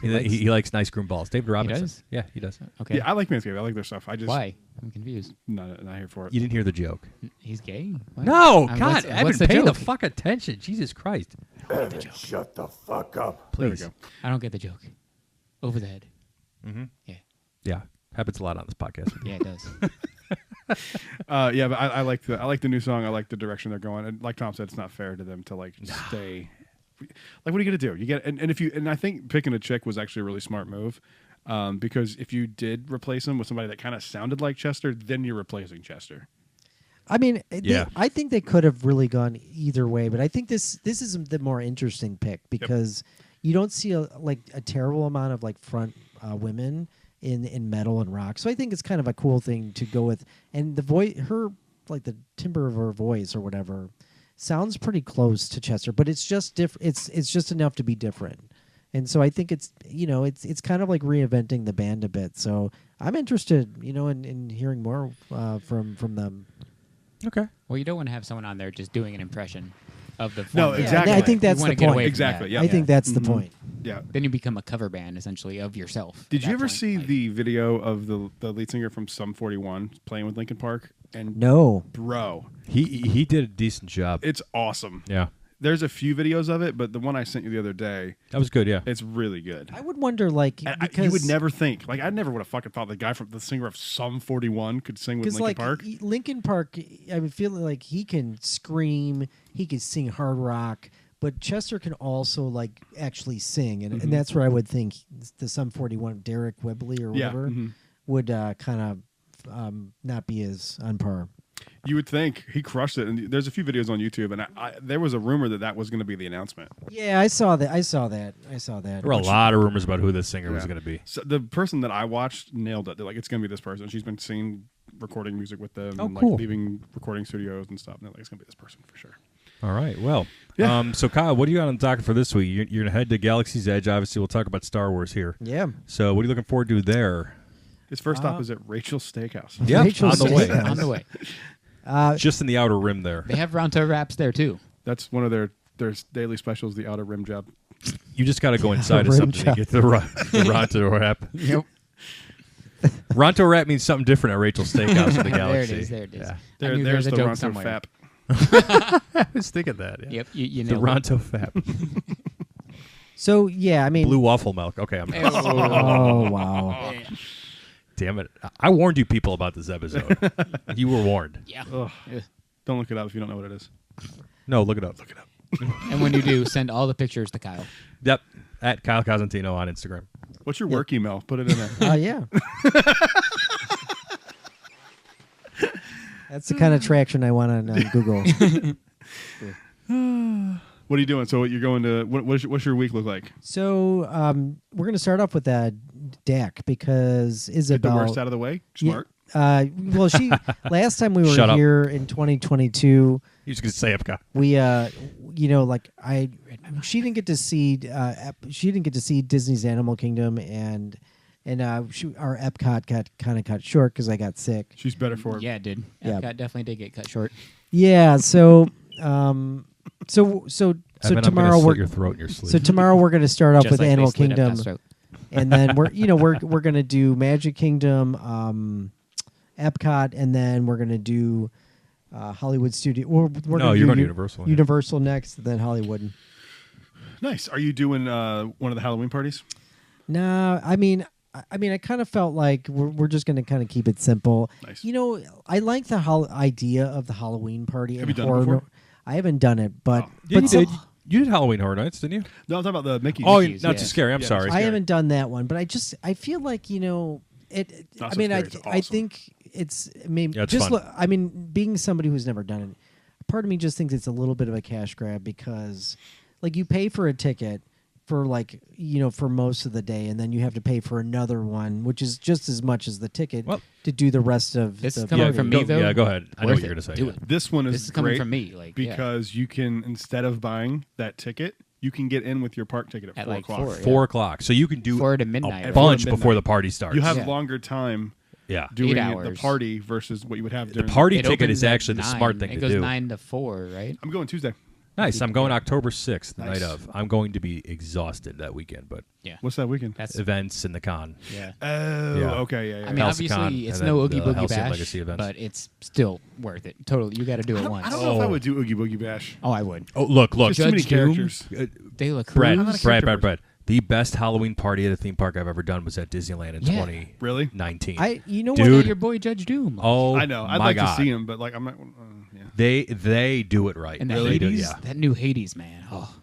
He likes nice groomed balls. David Robinson. does? Yeah, he does. Okay. Yeah, I like Manscaped. I like their stuff. I just Why? I'm confused. not here for it. You didn't hear the joke. He's gay? What? No, Uh, God, what's- I've what's been the paying the joke? fuck attention. Jesus Christ. Shut the fuck up. There we Please. go. I don't get the joke. Over the head. Yeah. Yeah, happens a lot on this podcast. Yeah, it does. Yeah, but I like the new song. I like the direction they're going. And like Tom said, it's not fair to them to like stay. Like, what are you gonna do? You get and if you and I think picking a chick was actually a really smart move, because if you did replace him with somebody that kind of sounded like Chester, then you're replacing Chester. I mean, Yeah. I think they could have really gone either way, but I think this is the more interesting pick because you don't see a terrible amount of like front women in metal and rock. So I think it's kind of a cool thing to go with. And the voice, her like the timbre of her voice or whatever, sounds pretty close to Chester, but it's just it's just enough to be different. And so I think it's it's kind of like reinventing the band a bit. So I'm interested, in hearing more from them. Okay. Well, you don't want to have someone on there just doing an impression of the No, format. exactly. I think that's You wanna the get point. away from Exactly, that. yeah. I think that's the Mhm. point. Yeah. Then you become a cover band, essentially, of yourself. Did at you that ever point. see Like, the video of the lead singer from Sum 41 playing with Linkin Park? And No. bro, He did a decent job. it's awesome. Yeah, There's a few videos of it, but the one I sent you the other day, that was good. Yeah. it's really good. I would wonder, like, And because you would never think, like, I never would have fucking thought the singer of Sum 41 could sing with because Linkin like Park. Linkin Park, I would feel like he can scream, he can sing hard rock, but Chester can also like actually sing, and that's where I would think the Sum 41 Derek Webley or Yeah, whatever would kind of not be as on par. You would think he crushed it, and there's a few videos on YouTube, and there was a rumor that was going to be the announcement. Yeah, I saw that. There were a lot of rumors about who this singer was Yeah. going to be. So the person that I watched nailed it. They're like, it's going to be this person. She's been seen recording music with them, Oh, and cool. like leaving recording studios and stuff. And they're like, it's going to be this person for sure. All right. Well, Yeah. so Kyle, what do you got on the docket for this week? You're going to head to Galaxy's Edge. Obviously, we'll talk about Star Wars here. Yeah. So, what are you looking forward to there? His first stop is at Rachel's Steakhouse. Yeah, Rachel's on the way. Steakhouse. on the way. Just in the outer rim there. They have round toe wraps there, too. That's one of their daily specials, the outer rim job. You just got to go inside of Rim something job. to get the Ronto wrap. Yep. Ronto wrap means something different at Rachel's Steakhouse in the There Galaxy. it is. There it is. Yeah. I knew There's there the was a joke Ronto somewhere. Fap. I was thinking that. Yeah. Yep. You The nailed it. Ronto fap. So yeah, I mean, Blue waffle milk. Okay, I'm oh wow. damn it. I warned you people about this episode. You were warned. Yeah. Ugh. Ugh. Don't look it up if you don't know what it is. No, look it up. Look it up. And when you do, send all the pictures to Kyle. Yep. At Kyle Cosentino on Instagram. What's your work email? Put it in there. Yeah. That's the kind of traction I want on Google. What are you doing? So you're going to what's your week look like? So we're going to start off with Dak because Get the Isabel. worst out of the way. Smart. Well, she last time we were Shut up. here in 2022, You just gonna say Epcot. we she didn't get to see Disney's Animal Kingdom and our Epcot got kind of cut short because I got sick. She's better for it. Yeah, it did. Yeah. Epcot definitely did get cut short. Yeah, so Evan, tomorrow I'm gonna we're slit your throat in your sleep. so tomorrow we're going to start off Just with like they Animal slit Kingdom. Epcot's throat. And then we're going to do Magic Kingdom, Epcot, and then we're going to do Hollywood Studio. We're No, gonna you're do going to Universal. yeah. Universal next, then Hollywood. Nice. Are you doing one of the Halloween parties? No, I mean, I kind of felt like we're just going to kind of keep it simple. Nice. You know, I like the idea of the Halloween party. Have and you done it horror. before? I haven't done it, but Oh. Yeah, but you did. You did Halloween Horror Nights, didn't you? No, I'm talking about the Mickey. Oh, Mickey's, not yeah. too scary. I'm Yeah, sorry. it's I scary. haven't done that one. But I feel like it. Not I so mean, scary, it's I awesome. think it's maybe Yeah, it's just. fun. I mean, being somebody who's never done it, part of me just thinks it's a little bit of a cash grab because, like, you pay for a ticket for for most of the day, and then you have to pay for another one, which is just as much as the ticket Well, to do the rest of This the is coming party. from me, though. Yeah, go ahead. I know Worth what you're it. going to say. Do yeah. it. This one is This is coming great from me. Like yeah. because you can, instead of buying that ticket, you can get in with your park ticket at At 4 like o'clock. 4. 4 o'clock. So you can do 4 to midnight. a or bunch midnight. before the party starts. You have Yeah. longer time yeah. doing the hours. party versus what you would have The during party It ticket opens is at actually the 9. smart thing It to goes do. 9 to 4, right? I'm going Tuesday. Nice. I'm going October 6th, the Nice. night of. I'm going to be exhausted that weekend, but Yeah. What's that weekend? That's events and the con. yeah. Oh, Yeah. okay, yeah. I mean, Halcyon, obviously, it's and no then Oogie the Boogie Halcyon Bash, Legacy events. but it's still worth it. Totally, you got to do it once. I don't know if I would do Oogie Boogie Bash. Oh, I would. Oh, look. There's too many Judge Doom? characters. They look Brad, I'm not a Brad, character Brad. The best Halloween party at a theme park I've ever done was at Disneyland in Yeah. 2019. Really? You know Dude. what? your boy Judge Doom. Oh, I know. I'd my like God. to see him, but like I'm not. Yeah. They do it right. and that They do, Hades, yeah. that new Hades man. Oh,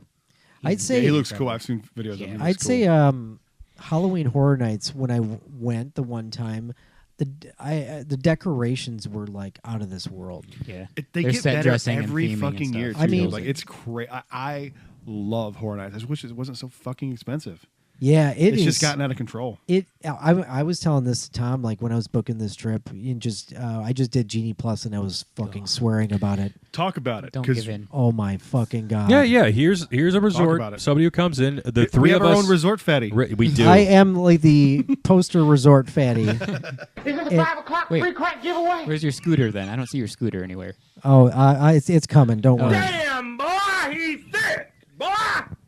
I'd say He looks cool. I've seen videos of Yeah. him. He I'd looks say cool. Halloween Horror Nights when I went the one time, the decorations were like out of this world. yeah. They Their get set better dressing and every theming and fucking stuff. year. Too, I mean- like it's crazy. I love Horror Nights. I just wish it wasn't so fucking expensive. Yeah, It's is. just gotten out of control. I was telling this to Tom like when I was booking this trip. I just did Genie Plus and I was fucking swearing about it. Talk about it. Don't 'cause give in. Oh my fucking god! Yeah. Here's a resort. about it. Somebody who comes in. The We three have of our us. own resort fatty. We do. I am like the poster resort fatty. Is it the 5 o'clock Wait. free crack giveaway? Where's your scooter then? I don't see your scooter anywhere. Oh, it's coming. Don't worry. Damn, boy, he's thick. Boy,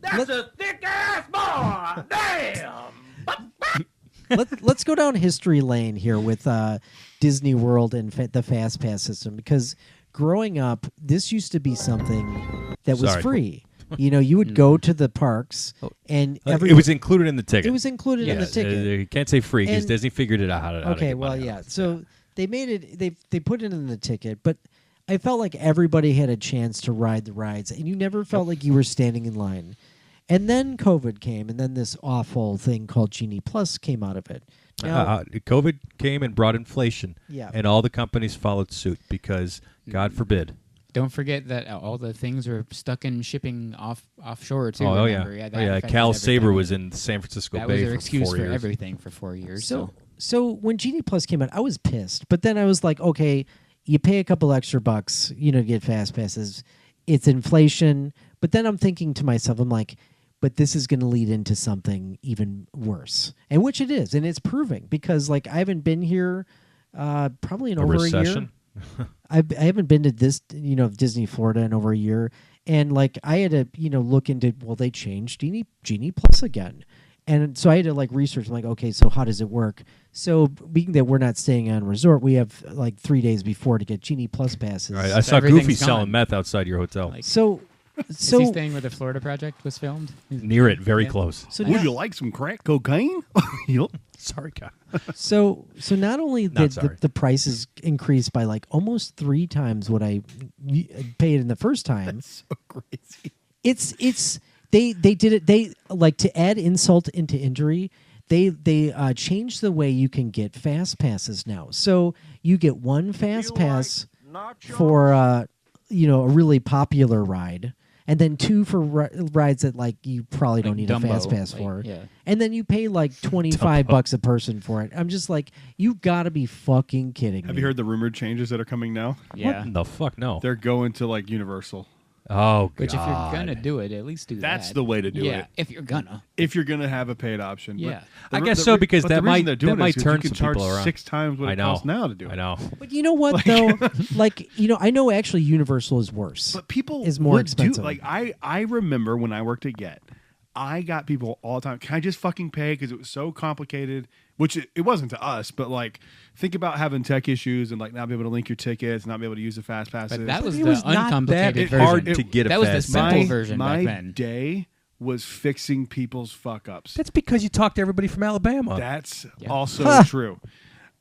that's a thick ass boy. Damn. Let's go down history lane here with Disney World and the Fast Pass system because growing up, this used to be something that was Sorry. free. You would go to the parks and it was included in the ticket. it was included in the Yeah, ticket. you can't say free because And- Disney figured it out how to. How to Okay, get well, money yeah. out of it. So they made it. They put it in the ticket, but I felt like everybody had a chance to ride the rides, and you never felt like you were standing in line. And then COVID came, and then this awful thing called Genie Plus came out of it. Now, COVID came and brought inflation. Yeah. And all the companies followed suit because, God forbid. Don't forget that all the things are stuck in shipping offshore too. Oh, yeah. remember? Oh, yeah. affected Cal everything. Saber was in San Francisco That Bay was their for excuse 4 for years. everything for 4 years. so when Genie Plus came out, I was pissed. But then I was like, okay, you pay a couple extra bucks, to get fast passes. It's inflation. But then I'm thinking to myself, I'm like, but this is going to lead into something even worse, and which it is, and it's proving because like I haven't been here probably in A over recession? a year. I haven't been to this Disney Florida in over a year, And like I had to, look into, well, they changed Genie Plus again. And so I had to like research, like, okay, so how does it work? So being that we're not staying on resort, we have like 3 days before to get Genie Plus passes. Right. I saw everything's Goofy gone. selling meth outside your hotel. Like, So is he staying where the Florida project was filmed? Near it, very Yeah. close. so Would now- you like some crack cocaine? Yup. Sorry, God. So not only Not did sorry. the prices increase by like almost 3 times what I paid in the first time. So crazy. It's they did it. They like to add insult into injury. They changed the way you can get fast passes now. So you get one fast pass for a really popular ride, and then 2 for rides that like you probably don't need Dumbo, a fast pass like, for. yeah. And then you pay like $25 a person for it. I'm just like, you gotta be fucking kidding me. Have you heard the rumored changes that are coming now? Yeah. What the fuck? No. They're going to like Universal. Oh, Which, if you're God. gonna do it, at least do that. That's the way to do yeah, it. if you're gonna. If you're gonna have a paid option. Yeah. But I guess so, because but that the reason might- they're doing that might it is 'cause turn you can some charge people around. 6 times what I it know. costs now to do it. I know. But you know what though? Like, I know actually Universal is worse. But people is more would expensive. Do, like I remember when I worked at Get, I got people all the time. Can I just fucking pay because it was so complicated? Which it wasn't to us, but like think about having tech issues and like not be able to link your tickets, not be able to use the fast passes. But that was It the was not uncomplicated that version. hard to get a that was the fast simple pass. version my back then. day was fixing people's fuck ups. That's because you talk to everybody from Alabama. That's Yeah. also true.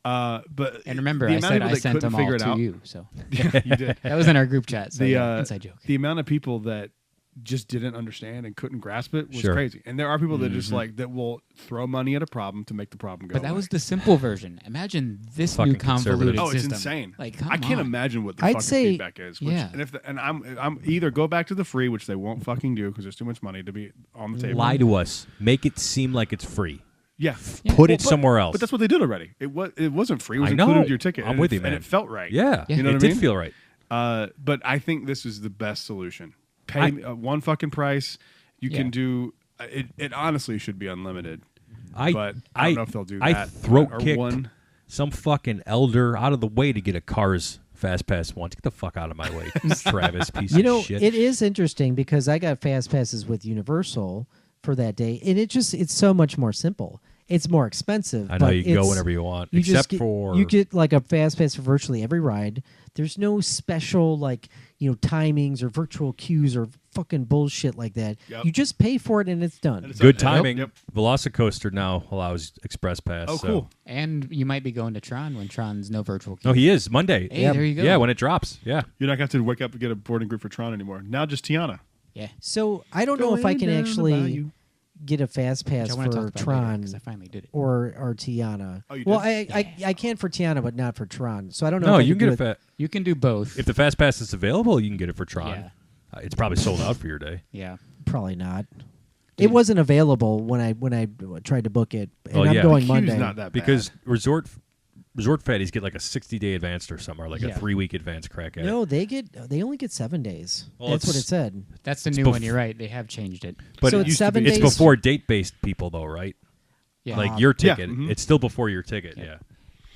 But And remember, the I amount said of people I that sent couldn't them all figure it to out- you. So Yeah, you did. that was in our group chat. So The yeah, inside joke. the amount of people that just didn't understand and couldn't grasp it was Sure. crazy. And there are people that just Mm-hmm. like that will throw money at a problem to make the problem go. But that away. was the simple version. Imagine this Fucking new convoluted Oh, it's system. insane! Like, come I can't on. imagine what the I'd fucking say- feedback is. Which, Yeah. and and I'm either go back to the free, which they won't fucking do because there's too much money to be on the table. Lie to us. Make it seem like it's free. Yeah. Yeah. Put it But- somewhere else. But that's what they did already. It wasn't free. It was I included know. with your ticket. I'm and with it, you, man. And it felt right. Yeah. Yeah. You know it what I did mean? feel right. But I think this is the best solution. Pay one fucking price. You Yeah. can do it. It honestly should be unlimited. I But I don't know if they'll do I that. throat Or kicked one. some fucking elder out of the way to get a Cars fast pass once. Get the fuck out of my way, Travis, piece You of know, shit. it is interesting because I got fast passes with Universal for that day, and it's so much more simple. It's more expensive. I know but you can go it's- whenever you want, you just except get, for you get like a fast pass for virtually every ride. There's no special like timings or virtual queues or fucking bullshit like that. Yep. You just pay for it and it's done. And it's good Yep, timing. yep. Velocicoaster now allows express pass. Oh, so- cool. And you might be going to Tron when Tron's no virtual queue. Oh, he is Monday. Hey, there you go. Yeah, when it drops. Yeah. You're not going to have to wake up and get a boarding group for Tron anymore. Now just Tiana. Yeah. So I don't know if I Going can down the actually bayou. get a fast Which pass I want to for talk about later, Tron 'cause I finally did it. or Tiana. Oh, you well, did? I can for Tiana, but not for Tron. So I don't know. No, if I you can do get a it. fa- You can do both. if the fast pass is available, you can get it for Tron. Yeah. It's probably sold out for your day. Yeah. Probably not. It wasn't available when I tried to book it, and Oh, I'm yeah. going Queue's Monday. not that bad. Because resort fatties get like a 60-day advanced or something, or like a Yeah. 3-week advance crack at it. No, they only get 7 days. Well, That's what it it's- said. That's the It's new bef- one. You're right. They have changed it. But So it it's used to 7 be- It's days? before date-based people, though, right? Yeah. Like your Yeah, ticket. mhm. It's still before your ticket. Yeah. Yeah.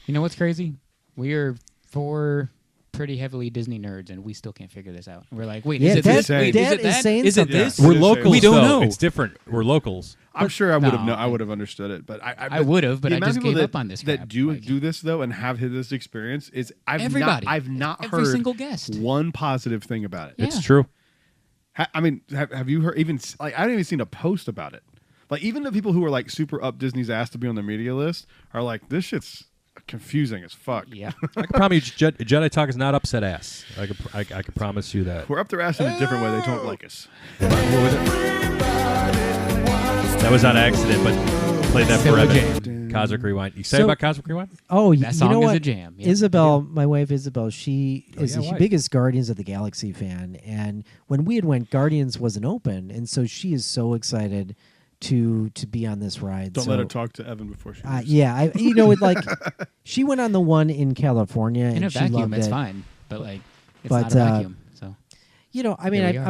You know what's crazy? We are 4 pretty heavily Disney nerds, and we still can't figure this out. We're like, wait, Yeah, is it that- this? Wait, that is it is that? saying Is it something. this? Yeah. We're It is locals. We don't though. know. It's different. We're locals. I'm sure I would have. No. I would have understood it, but I would have, but the I amount just of people gave that, up on this That crap. do Like- do this though and have had this experience is Everybody. I've not Every heard single guest. one positive thing about it. Yeah. It's true. I mean, have you heard even like I haven't even seen a post about it. Like even the people who are like super up Disney's ass to be on the media list are like this shit's confusing as fuck. Yeah. I can promise you, Jedi Talk is not upset ass. I can promise you that. We're up their ass in a different way. They don't like us. That was on accident, but played that Still a forever. jam. Cosmic Rewind. You say So- about Cosmic Rewind? Oh, That you song know is what? a jam. Yeah. Isabel, my wife Isabel, she Oh, is yeah, the wife. biggest Guardians of the Galaxy fan, and when we had went, Guardians wasn't open, and so she is so excited to be on this ride. Don't so, let her talk to Evan before she. leaves. Yeah, like she went on the one in California, In a and she vacuum, loved it's it. fine, but like, it's But, not a vacuum. So I mean, Here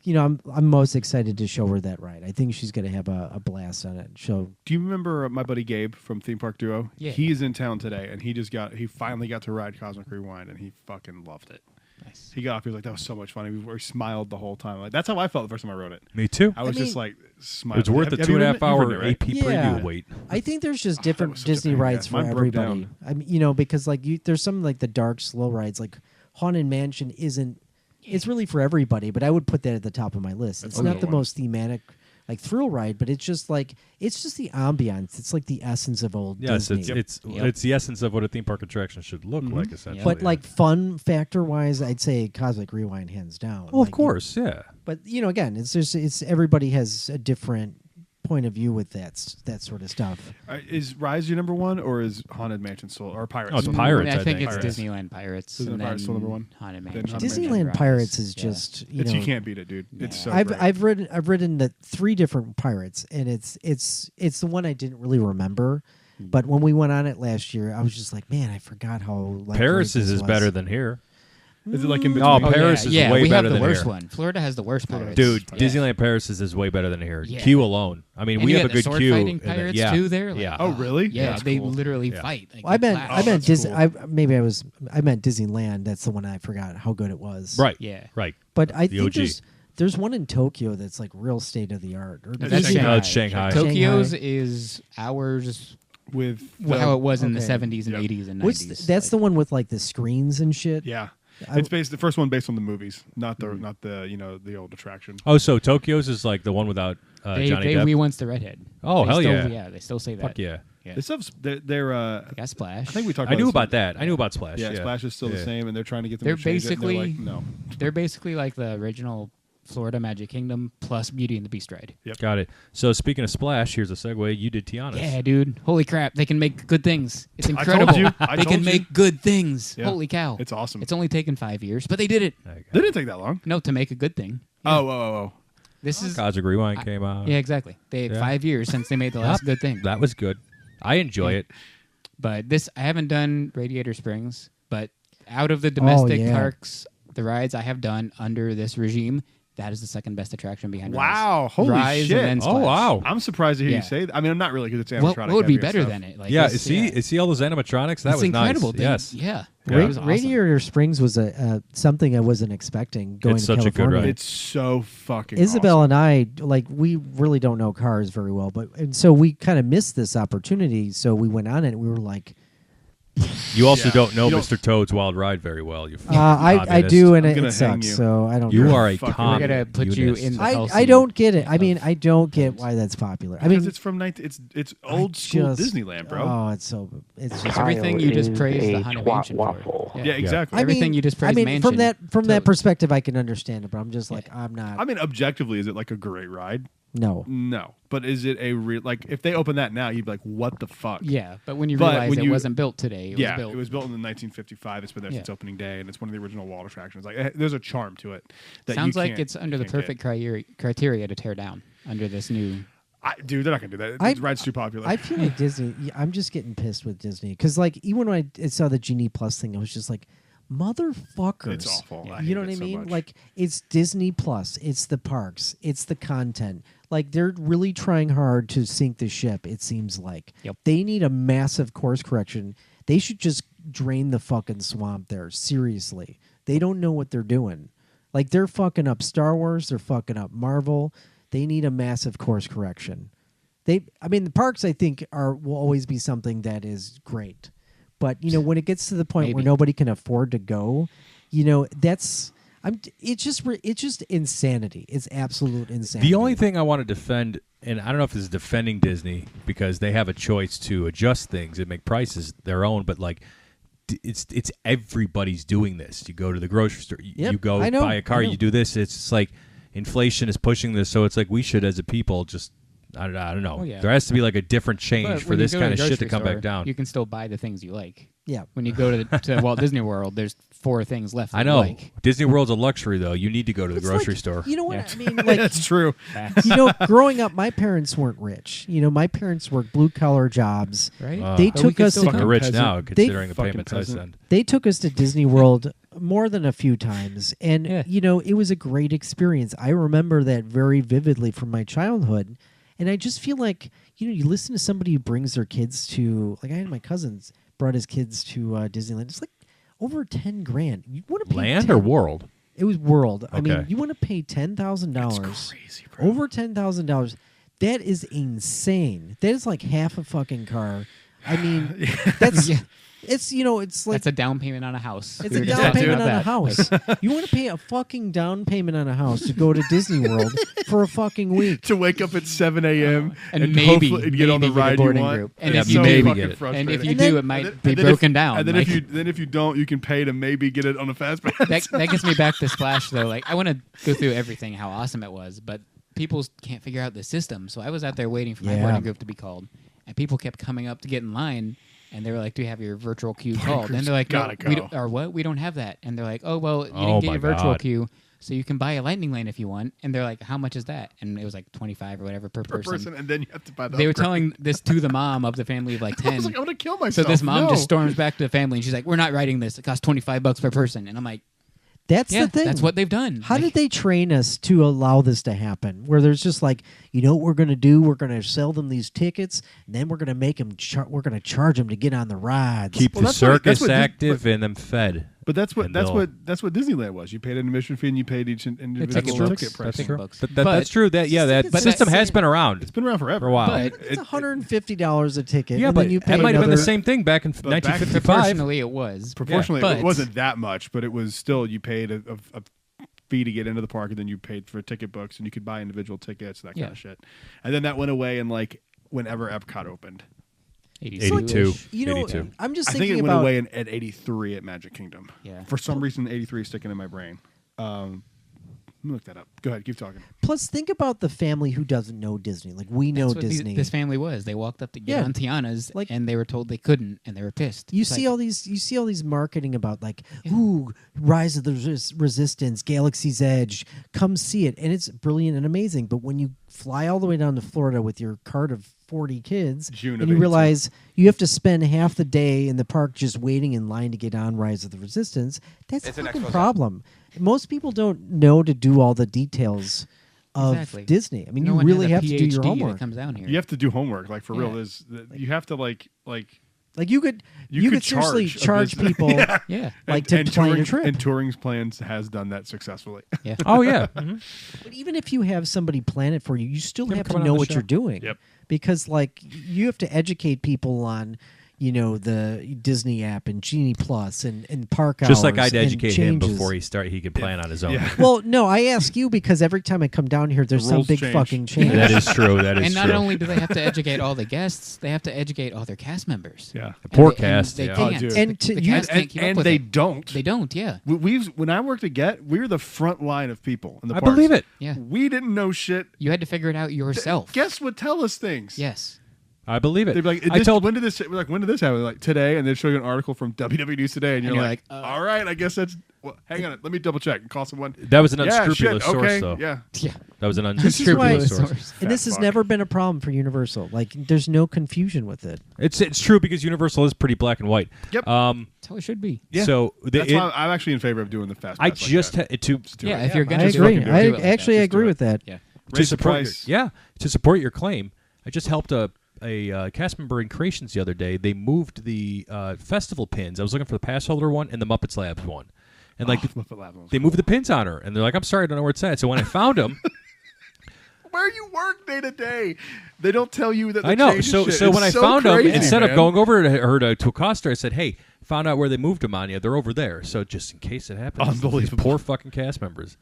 we I'm most excited to show her that ride. I think she's going to have a blast on it. So Do you remember my buddy Gabe from Theme Park Duo? Yeah. He is in town today, and he finally got to ride Cosmic Rewind, and he fucking loved it. Nice. He got off. He was like, "That was so much fun." He smiled the whole time. Like that's how I felt the first time I wrote it. Me too. I was mean, just like smiling. It's worth the Have you written 2.5 it? You've hour written it, right? AP Yeah. preview wait. I think there's just that different was such a Disney pain, rides yeah. for Mine broke everybody. down. I mean, because like there's some like the dark slow rides, like Haunted Mansion isn't. It's really for everybody, but I would put that at the top of my list. It's That's a not good the one. most thematic, like thrill ride, but it's just the ambiance. It's like the essence of old Yes, Disney. it's the essence of what a theme park attraction should look like, essentially. But yeah. like fun factor wise, I'd say Cosmic Rewind hands down. well, of Like, course, yeah. But again, it's everybody has a different point of view with that sort of stuff. Is Rise your number one, or is Haunted Mansion still, or Pirates? Oh, it's still- Pirates, I I think think. it's Pirates. Disneyland Pirates. Disneyland and Pirates then still number one? Haunted Then Mansion. Haunted Mansion. Disneyland Rise. Pirates is Yeah. just You can't beat it, dude. It's so I've great. I've ridden the 3 different Pirates, and it's the one I didn't really remember. But when we went on it last year, I was just like, man, I forgot how like Paris great this is was. better than here. Is it like in No, between? Paris is yeah, way we better have the than worst here. one. Florida has the worst Pirates. Dude, Yeah. Disneyland Paris is way better than here. Yeah. Queue alone. I mean, And we you have a got good the sword queue. fighting and then- pirates yeah. too there. Like, Yeah. Oh, really? Yeah, That's they cool. literally Yeah. fight. Like, I they meant clash. I meant that's Disney. cool. I meant Disneyland. That's the one I forgot how good it was. Right. Yeah. Right. But I The think OG. there's one in Tokyo that's like real state of the art. Or That's Disney- No, it's Shanghai. Tokyo's Shanghai. is ours. With How it was in the okay. 70s and Yep. 80s and 90s. What's that's the one with like the screens and shit. yeah. I- It's based the first one based on the movies, not the the old attraction. Oh, so Tokyo's is like the one without They Johnny Depp? re-once the redhead. Oh, They hell still, yeah. Yeah, they still say that. Fuck yeah. Yeah. This stuff's they're They got Splash. I think we talked. I about knew this about that. I knew about Splash. Yeah, Yeah, Splash is still the Yeah. same, and they're trying to get them They're to change it, and they're like, basically- no. They're basically like the original Florida Magic Kingdom plus Beauty and the Beast ride. Yep. Got it. So speaking of Splash, here's a segue. You did Tiana's. Yeah, dude. Holy crap. They can make good things. It's told incredible. you. I They told can you. make good things. Yeah. Holy cow. It's awesome. It's only taken 5 years, but they did it. There you They go. didn't take that long. No, to make a good thing. Oh. This is Cosmic Rewind came out. Yeah, exactly. They had Yeah. 5 years since they made the last good thing. That was good. I enjoy it. But this, I haven't done Radiator Springs, but out of the domestic yeah. parks, the rides I have done under this regime, that is the second best attraction behind Wow, Rise. holy Rise shit. And then Oh, Splash. wow. I'm surprised to hear Yeah. you say that. I mean, I'm not really because it's What, animatronic. what would be heavy better stuff. than it? Like, Yeah, it's- see all those animatronics? That it's was incredible. nice. They- Yes. Yeah. Yeah. It was awesome. Radiator Springs was something I wasn't expecting going It's to such a good California. ride. It's so fucking Isabel awesome. and I, like, we really don't know cars very well, and so we kind of missed this opportunity. So we went on it, and we were like, You also Yeah. don't know You don't- Mr. Toad's Wild Ride very well. You I communist. do, and I'm it gonna hang sucks. you. So I don't. You know. are a Fuck, communist. we're gonna put you in the hell I scene don't get it. I of- mean, I don't get why that's popular. I Because mean, it's from it's I old school just- Disneyland, bro. Oh, it's just Everything you just praised the Haunted Mansion for. yeah, exactly. Everything you just praised I mean, Mansion, from that Toad. perspective, I can understand it, but I'm just like, I'm not. I mean, objectively, is it like a great ride? No. No, but is it a real like? If they open that now, you'd be like, "What the fuck?" Yeah, but when you But realize when it you- wasn't built today, yeah, it was built. in 1955. It's been there Yeah. since opening day, and it's one of the original wall attractions. Like, there's a charm to it. That Sounds you like can't- it's under the can't get. perfect criteria to tear down under this new. Dude, they're not gonna do that. I- The ride's too popular. I feel like Disney. I'm just getting pissed with Disney because, like, even when I saw the Genie Plus thing, I was just like, motherfuckers. It's awful. I You know hate what I it so mean? much. Like, it's Disney Plus. It's the parks. It's the content. Like, they're really trying hard to sink the ship. It seems like. Yep. They need a massive course correction. They should just drain the fucking swamp there. Seriously, they don't know what they're doing. Like, they're fucking up Star Wars. They're fucking up Marvel. They need a massive course correction. The parks, I think, will always be something that is great. But, when it gets to the point where Maybe. nobody can afford to go, it's just insanity. It's absolute insanity. The only thing I want to defend, and I don't know if this is defending Disney because they have a choice to adjust things and make prices their own, but like it's everybody's doing this. You go to the grocery store, Yep, you go I know, buy a car, I know. you do this. It's just like inflation is pushing this, so it's like we should, as a people, just I don't know. Oh, yeah. There has to be like a different change But for when you this go to kind the of shit to grocery come store, back down. You can still buy the things you like. Yeah. When you go to Walt Disney World, there's 4 things left. That I know. You like. Disney World's a luxury, though. You need to go to the It's grocery like, store. You know what Yeah. I mean? Like, That's true. Facts. growing up, my parents weren't rich. My parents worked blue collar jobs. Right? They But we took could us still to Fucking come. rich Peasant. now, considering the fucking payments I peasant. send. They took us to Disney World more than a few times, and Yeah. it was a great experience. I remember that very vividly from my childhood, and I just feel like you listen to somebody who brings their kids to, like, I had my cousins brought his kids to Disneyland. It's like over 10 grand. You want to pay Land or world? It was world. I mean, Okay. you want to pay $10,000. crazy, bro. Over $10,000. That is insane. That is like half a fucking car. I mean, that's it's it's like That's a down payment on a house. it's We a were just down talking payment on about a that. house. You want to pay a fucking down payment on a house to go to Disney World for a fucking week. To wake up at 7 a.m. And maybe- hopefully get on the maybe get a ride boarding you want. group. And It's if you so maybe fucking get it. And if frustrating. you And do, then- it might And be then broken down. And then like- if you don't, you can pay to maybe get it on a fast pass. that gets me back to Splash though. Like I want to go through everything, how awesome it was, but people can't figure out the system. So I was out there waiting for my Yeah. boarding group to be called, and people kept coming up to get in line, and they were like, "Do you have your virtual queue called?" And they're like, "No, gotta we go. don't, or what? We don't have that." And they're like, "Oh well, you Oh didn't get my your virtual God. queue, so you can buy a lightning lane if you want." And they're like, "How much is that?" And it was like 25 or whatever per per person, and then you have to buy the They were upgrade. telling this to the mom of the family of like I 10. was like, I'm gonna kill So myself. this mom No. just storms back to the family and she's like, "We're not writing this. It costs $25 per person." And I'm like, That's "Yeah, the thing. that's what they've done." How Like, did they train us to allow this to happen? Where there's just like, you know what we're going to do? We're going to sell them these tickets, and then we're going to make them. We're going to charge them to get on the rides. Keep Well, the that's what- that's circus what Dis- active and them fed. But that's what And they'll- that's what Disneyland was. You paid an admission fee and you paid each individual ticket ticket, books. price. Ticket books. But that's true. That that But system that has same- been around It's been around forever. for a while. But- It's $150 a ticket. yeah, and but then you pay that might have been the another- same thing back in back- 1955. proportionally it was. Proportionally, But- it wasn't that much, but it was still you paid a fee to get into the park, and then you paid for ticket books, and you could buy individual tickets, that Yeah. kind of shit. And then that went away, and like whenever Epcot opened, 82. You know, 82. I'm just I think thinking it went about. away at 83 at Magic Kingdom. Yeah. For some reason, 83 is sticking in my brain. Let me look that up. Go ahead, keep talking. Plus, think about the family who doesn't know Disney. Like we know That's what Disney. this family was. They walked up to get Yeah. on Tiana's, Like- and they were told they couldn't, and they were pissed. You It's see like, all these. You see all these marketing about like, Yeah. ooh, Rise of the Resistance, Galaxy's Edge. Come see it, and it's brilliant and amazing. But when you fly all the way down to Florida with your cart of 40 kids, June of and you 82. realize you have to spend half the day in the park just waiting in line to get on Rise of the Resistance, that's a fucking problem. Most people don't know to do all the details of Exactly. Disney. I mean, no you one really has have a to do your PhD homework. that comes down here. You have to do homework, like for real. Yeah. There's you have to like Like you could You could seriously charge charge a business- people yeah. like to plan touring, your trip. and touring's plans has done that successfully. Yeah. Oh yeah. But even if you have somebody plan it for you, you still Him have to coming on know the what show. you're doing. Yep. Because like you have to educate people on, the Disney app and Genie Plus and park hours. Just like I'd and educate him changes. bore he could plan on his own. Yeah. Well, no, I ask you because every time I come down here, there's The some rules big change. fucking change. That is true. That is And not true. only do they have to educate all the guests, they have to educate all their cast members. Yeah. And Poor they- cast, And yeah. they Oh, can't. dude. And to- the you- cast can't keep up And with they it. don't. They don't. Yeah. When I worked at Get, we were the front line of people in the I parks. believe it. Yeah. We didn't know shit. You had to figure it out yourself. Guests would tell us things. Yes. I believe it. They'd be like, I told when did this? We're like, when did this happen? Like today, and they'd show you an article from WWE News Today, and you're like, all right, I guess that's. Well, hang on, let me double check and call someone. that was an Yeah, unscrupulous shit, source, okay, though. yeah. Yeah. That was an This is why- unscrupulous source. and this has Fat fuck. never been a problem for Universal. Like, there's no confusion with it. It's true because Universal is pretty black and white. Yep. That's how it should be. Yeah. So That's why I'm actually in favor of doing the fast. I pass like just that. had to do Yeah. it. If you're I gonna just agree. fucking do I it like that. actually Just do agree it. with that. Yeah. Raise the support price. to support your claim. I just helped a cast member in Creations the other day. They moved the festival pins. I was looking for the pass holder one and the Muppets Labs one, and like Muppet Lab was they moved the pins on her, and they're like, "I'm sorry, I don't know where it's at." So when I found them, where you work day to day, they don't tell you that. I know. change So shit. so when It's I found them, crazy, instead of man. going over to her to accost her, I said, "Hey, found out where they moved them on you. They're over there." So just in case it happens, Unbelievable. These poor fucking cast members,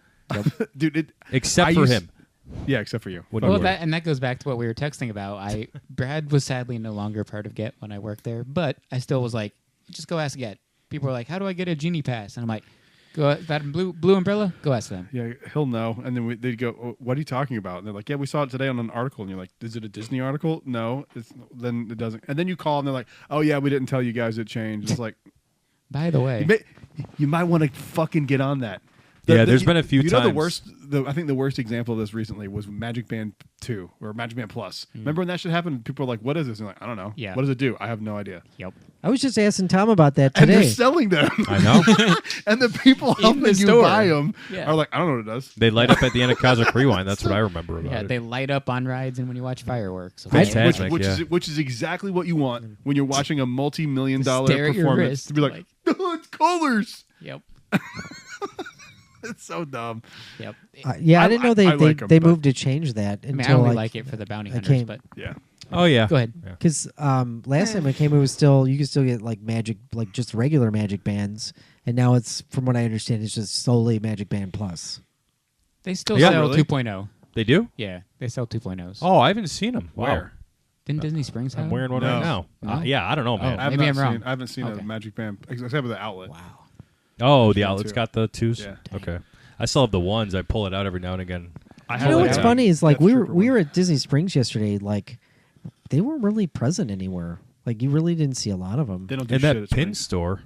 dude, except I for used- him. Yeah, except for you. What- Well, Word. that goes back to what we were texting about. Brad was sadly no longer part of Get when I worked there, but I still was like, just go ask Get. People were like, how do I get a Genie Pass? And I'm like, go that blue umbrella. Go ask them. Yeah, he'll know. And then they'd go, oh, what are you talking about? And they're like, yeah, we saw it today on an article. And you're like, is it a Disney article? No. Then it doesn't. And then you call and they're like, oh, yeah, we didn't tell you guys it changed. It's like, By the way, you might want to fucking get on that. Yeah, there's been a few You know the times. worst. I think the worst example of this recently was Magic Band 2 or Magic Band Plus. Remember when that shit happened? People were like, "What is this?" And like, I don't know. Yeah. What does it do? I have no idea. yep. I was just asking Tom about that And they're today. selling them. I know. And the people helping the you store. buy them Yeah. are like, I don't know what it does. They light up at the end of Cosmic Rewind. That's what I remember about Yeah, it. they light up on rides and when you watch fireworks. Fantastic. Which yeah. is which is exactly what you want when you're watching a multi-million-dollar Stare at your performance wrist, to be like, like- oh, it's colors. Yep. It's so dumb. Yep. Yeah, I didn't know they I like 'em, they but- moved to change that I mean, I until only like it for the bounty hunters, came- but Yeah. Oh yeah. go ahead. Yeah. because last time it came, it was still you could still get like magic, like just regular Magic Bands, and now it's from what I understand, it's just solely Magic Band Plus. They still Yeah, sell really? 2.0. They do. Yeah, they sell 2.0s. Oh, I haven't seen them. Wow. Where? Didn't Disney Springs have I'm them? wearing one No. right now. No? Yeah, I don't know, man. Oh. I have Maybe not I'm wrong. seen, I haven't seen a Okay. Magic Band except for the outlet. Wow. Oh, the One, outlet's too. got the twos. Yeah. Okay. I still have the ones. I pull it out every now and again. I You know have what's that. funny is like Death we were Trooper we one. were at Disney Springs yesterday. Like they weren't really present anywhere. Like you really didn't see a lot of them. They don't do In shit that at pin Springs. store.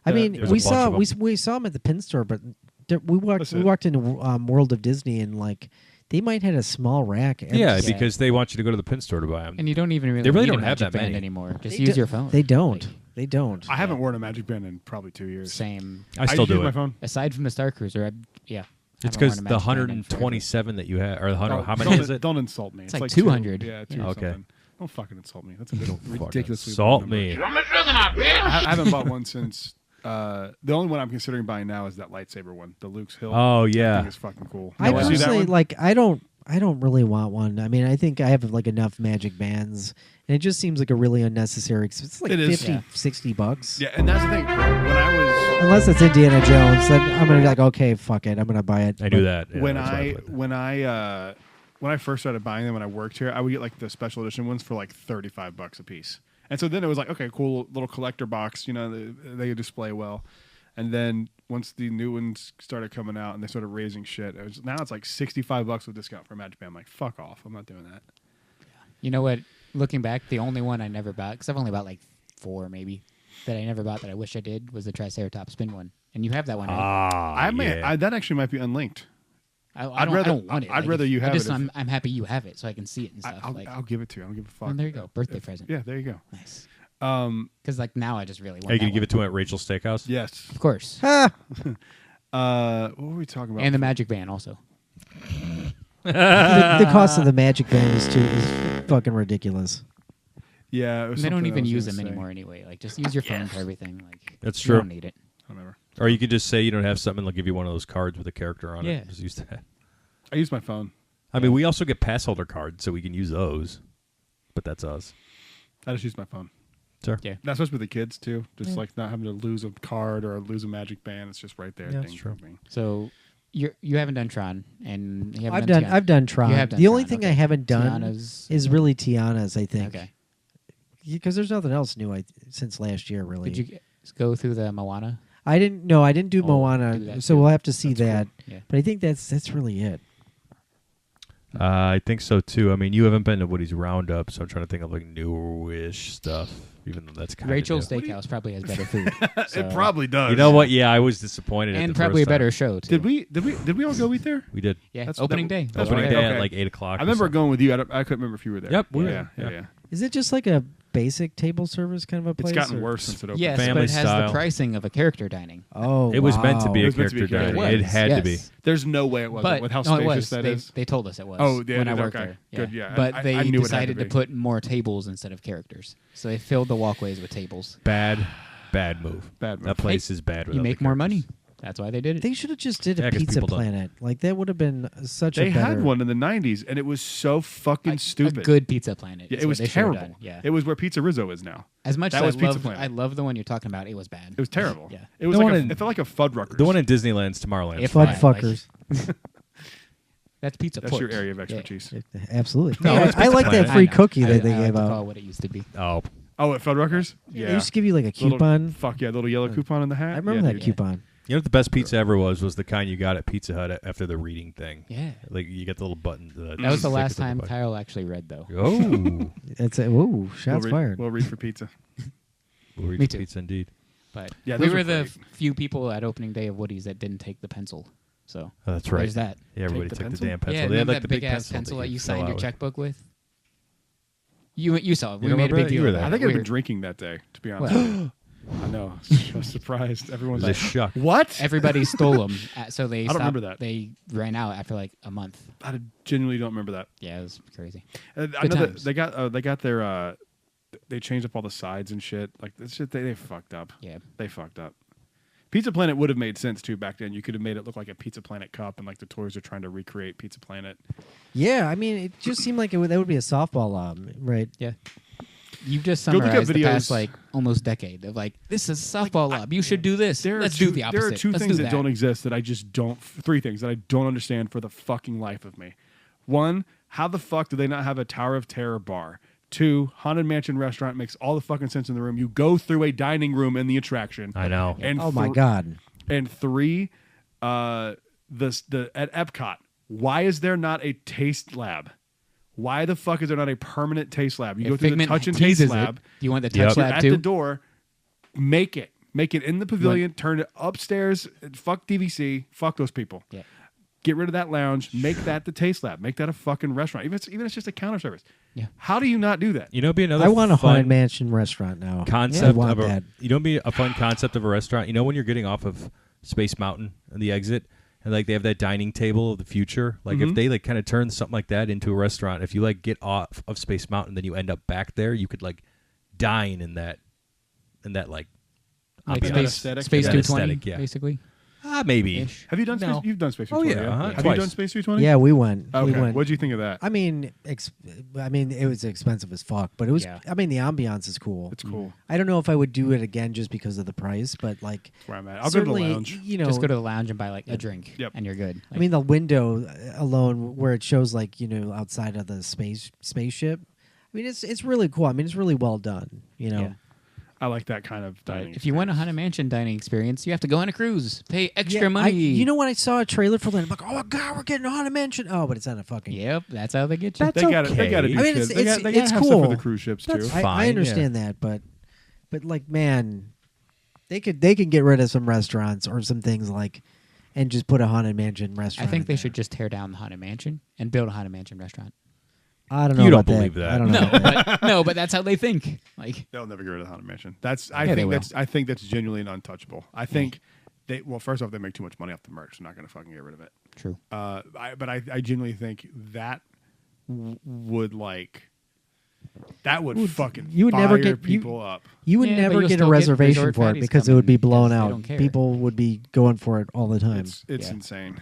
I Yeah, mean, there's we a bunch saw of 'em. we saw them at the pin store, but we That's walked it. into World of Disney and like they might had a small rack. empty. Yeah, Yeah. because they want you to go to the pin store to buy them. And you don't even really They really need don't a have Magic that Band many. anymore. Just They use do- your phone. They don't. Like, They don't. I haven't worn a Magic Band in probably 2 years. same. I still just use do my it. phone. Aside from the Star Cruiser, yeah. It's haven't because worn a the Magic Band in forever. 127 that you have, or the 100. Oh, how many don't, is it? Don't insult me. It's like two. 200. Yeah, two Yeah. or Okay. something. Don't fucking insult me. That's a ridiculously Salt low number. me. I haven't bought one since. The only one I'm considering buying now is that lightsaber one, the Luke's Hill. Oh I think yeah. it's fucking cool. I You wanna see that personally one? like. I don't really want one. I mean, I think I have like enough Magic Bands, and it just seems like a really unnecessary. It's like It is. 50, Yeah. $60. Yeah, and that's the thing. When I was Unless it's Indiana Jones, then I'm gonna be like, okay, fuck it, I'm gonna buy it. I knew that. Yeah, when that's why I played that. when I first started buying them when I worked here, I would get like the special edition ones for like $35 a piece. And so then it was like, okay, cool little collector box. You know, they display well. And then once the new ones started coming out and they started raising shit, now it's like $65 with discount for a Magic Band. I'm like, fuck off. I'm not doing that. You know what? Looking back, the only one I never bought, because I've only bought like 4 maybe, that I never bought that I wish I did was the Triceratops spin one. And you have that one, right? Yeah. That actually might be unlinked. I I'd don't rather- want it. I'd rather you I have just, it if- I'm happy you have it so I can see it and stuff. I'll give it to you. I don't give a fuck. Oh, there you go. Birthday present. Yeah, there you go. Nice. Because Like now I just really want Are you gonna that give it one. to him at Rachel's Steakhouse? yes. Of course. Ah, What were we talking about? And the Magic Band also. the cost of the Magic Band is fucking ridiculous. Yeah, it was They don't something I even was use gonna them say. anymore anyway. Like just use your phone for everything. Like That's You true. don't need it. Whatever. Or you could just say you don't have something, they'll give you one of those cards with a character on Yeah. it. Just use that. I use my phone. I mean, we also get pass holder cards, so we can use those. But that's us. I just use my phone. Sure. Yeah. That's supposed to be the kids too. Just like not having to lose a card or lose a Magic Band. It's just right there. Yeah, Ding, that's true. ding, ding. So you haven't done Tron and you haven't I've done done Tiana. I've done Tron. You have done The only Tron, thing I okay. haven't done Tiana's- is really Tiana's. I think. Okay. Because there's nothing else new since last year, really. Did you go through the Moana? I didn't. No, I didn't do Oh, Moana, do that so too. we'll have to see That's that. Yeah. But I think that's really it. I think so too. I mean, you haven't been to Woody's Roundup, so I'm trying to think of like newish stuff. Even though that's kind Rachel's of Steakhouse probably has better food. so- It probably does. You know what? Yeah, I was disappointed. at and the probably a first time. better show too. Did we all go eat there? We did. Yeah. That's- Opening that- day. that's Opening right. day Okay. at like 8 o'clock. I or remember something. going with you. I couldn't remember if you were there. Yep, we were yeah, there. yeah. Is it just like a basic table service kind of a It's place? gotten or- worse since it opened. Yes, Family but it has style. the pricing of a character dining. Oh, It was meant to be It a was meant to be character a character dining. It dining. had to be. Yes. There's no way it wasn't But with how no, it spacious was. that they, is. they told us it was. Oh, they when did, I worked okay. there. Good, yeah. But I they knew it had to decided to be. put more tables instead of characters, so they filled the walkways with tables. Bad move. Bad move. That place is bad. You without make the more characters. money. That's why they did it. They should have just did Yeah, a 'cause Pizza people don't- Planet. Like that would have been such They a better. had one in the 90s, and it was so fucking stupid. A good Pizza Planet. Yeah, is it what was they should have terrible. done. Yeah. It was where Pizza Rizzo is now. As much that as was I Pizza love, Planet. I love the one you're talking about. It was bad. It was terrible. Yeah. It was The like one in- it felt like a Fuddruckers. The one in Disneyland's Tomorrowland. If Fud that, fuckers. That's pizza. That's port. your area of Yeah. expertise. Absolutely. No, Yeah, it's I Pizza like Planet. that free I know. cookie I that they like gave to out. call it what it used to be. Oh, Oh, at Fuddruckers? They Yeah. used to give you like a Little- coupon. Fuck yeah, little yellow coupon in the hat. I remember Yeah, that dude. coupon. you know what the best pizza ever was the kind you got at Pizza Hut after the reading thing. Yeah. Like you get the little button. That was the stick last at the time button. Kyle actually read, though. Oh, It's a whoa, shots We'll read, fired. We'll read for pizza. we'll read Me for too. pizza indeed. But Yeah, we those were are the great. few people at opening day of Woody's that didn't take the pencil. So Oh, that's right. there's that. Yeah, everybody the took pencil? the damn pencil. Yeah, they had remember like that the big ass pencil that you fill signed your out with. checkbook with? You saw it. We don't made a remember big that? You deal were about there. I it. think I'd We been were- drinking that day, to be honest Well- with you. I know. I was surprised. Everyone's It was a like, shock. what? Everybody stole them, so they I don't stopped. remember that. They ran out after like a month. I genuinely don't remember that. Yeah, it was crazy. I Good know that times. they got their they changed up all the sides and shit. Like this shit, they fucked up. Yeah, They fucked up. Pizza Planet would have made sense too back then. You could have made it look like a Pizza Planet cup, and like the toys are trying to recreate Pizza Planet. Yeah, I mean, it just seemed like that would be a softball lob, right? Yeah. You've just Go look at summarized the past videos. like almost decade of like this is a softball lob. You should do this. Let's do the opposite. There are two Let's things do that don't exist that I just don't. Three things that I don't understand for the fucking life of me. One, how the fuck do they not have a Tower of Terror bar? Two, Haunted Mansion restaurant makes all the fucking sense in the room. You go through a dining room in the attraction. I know. And Oh my god. And three, the at Epcot, why is there not a taste lab? Why the fuck is there not a permanent taste lab? You go through the Figment touch and taste teases lab. Do you want the Yep. touch lab At too? the door, make it in the pavilion. Turn it upstairs. Fuck DVC. Fuck those people. Yeah. Get rid of that lounge. Make that the taste lab. Make that a fucking restaurant. Even if it's just a counter service. Yeah. How do you not do that? You know, be another I want a fun Haunted Mansion restaurant now. I concept want of a. that. You know, be a fun concept of a restaurant. You know, when you're getting off of Space Mountain and the exit, and like they have that dining table of the future. Like if they like kind of turn something like that into a restaurant, if you like get off of Space Mountain, then you end up back there. You could like dine in that like Like ambiance. Space, aesthetic? Space That 220, aesthetic, yeah. basically. Maybe. Ish. Have you done No. Space? You've done Space Oh, 320, yeah, Have twice. you done Space 320? Yeah, we went. Okay. We went. What'd you think of that? I mean, it was expensive as fuck, but it was. Yeah. I mean, the ambiance is cool. It's cool. I don't know if I would do it again just because of the price, but like, That's where I'm at. I'll go to the certainly, lounge. you know, Just go to the lounge and buy like a drink, Yep. and you're good. I mean, the window alone, where it shows like outside of the spaceship. I mean, it's really cool. I mean, it's really well done. You know. Yeah. I like that kind of dining. if you want a Haunted Mansion dining experience, you have to go on a cruise, pay extra Yeah, money. you know when I saw a trailer for that, I'm like, oh my god, we're getting a Haunted Mansion. Oh, but it's on a fucking. Yep, that's how they get you. That's They got to. They got to do okay. I mean, shit. it's- They got it's to have stuff for the cool. cruise ships That's too. I fine, understand that, but like, man, they could get rid of some restaurants or some things like, and just put a Haunted Mansion I restaurant. think in they there. should just tear down the Haunted Mansion and build a Haunted Mansion restaurant. I don't know. You don't about believe that. I don't know. No, about that. but that's how they think. Like, They'll never get rid of the Haunted Mansion. I Yeah, they think that's genuinely untouchable. I think first off, they make too much money off the merch. They're not going to fucking get rid of it. true. But I genuinely think that would like that would fucking you would fire never get- people up. You would Yeah, but never you'll get a still get reservation resort for it fatties because it would be coming blown because they out. don't care. People would be going for it all the time. It's Yeah. insane.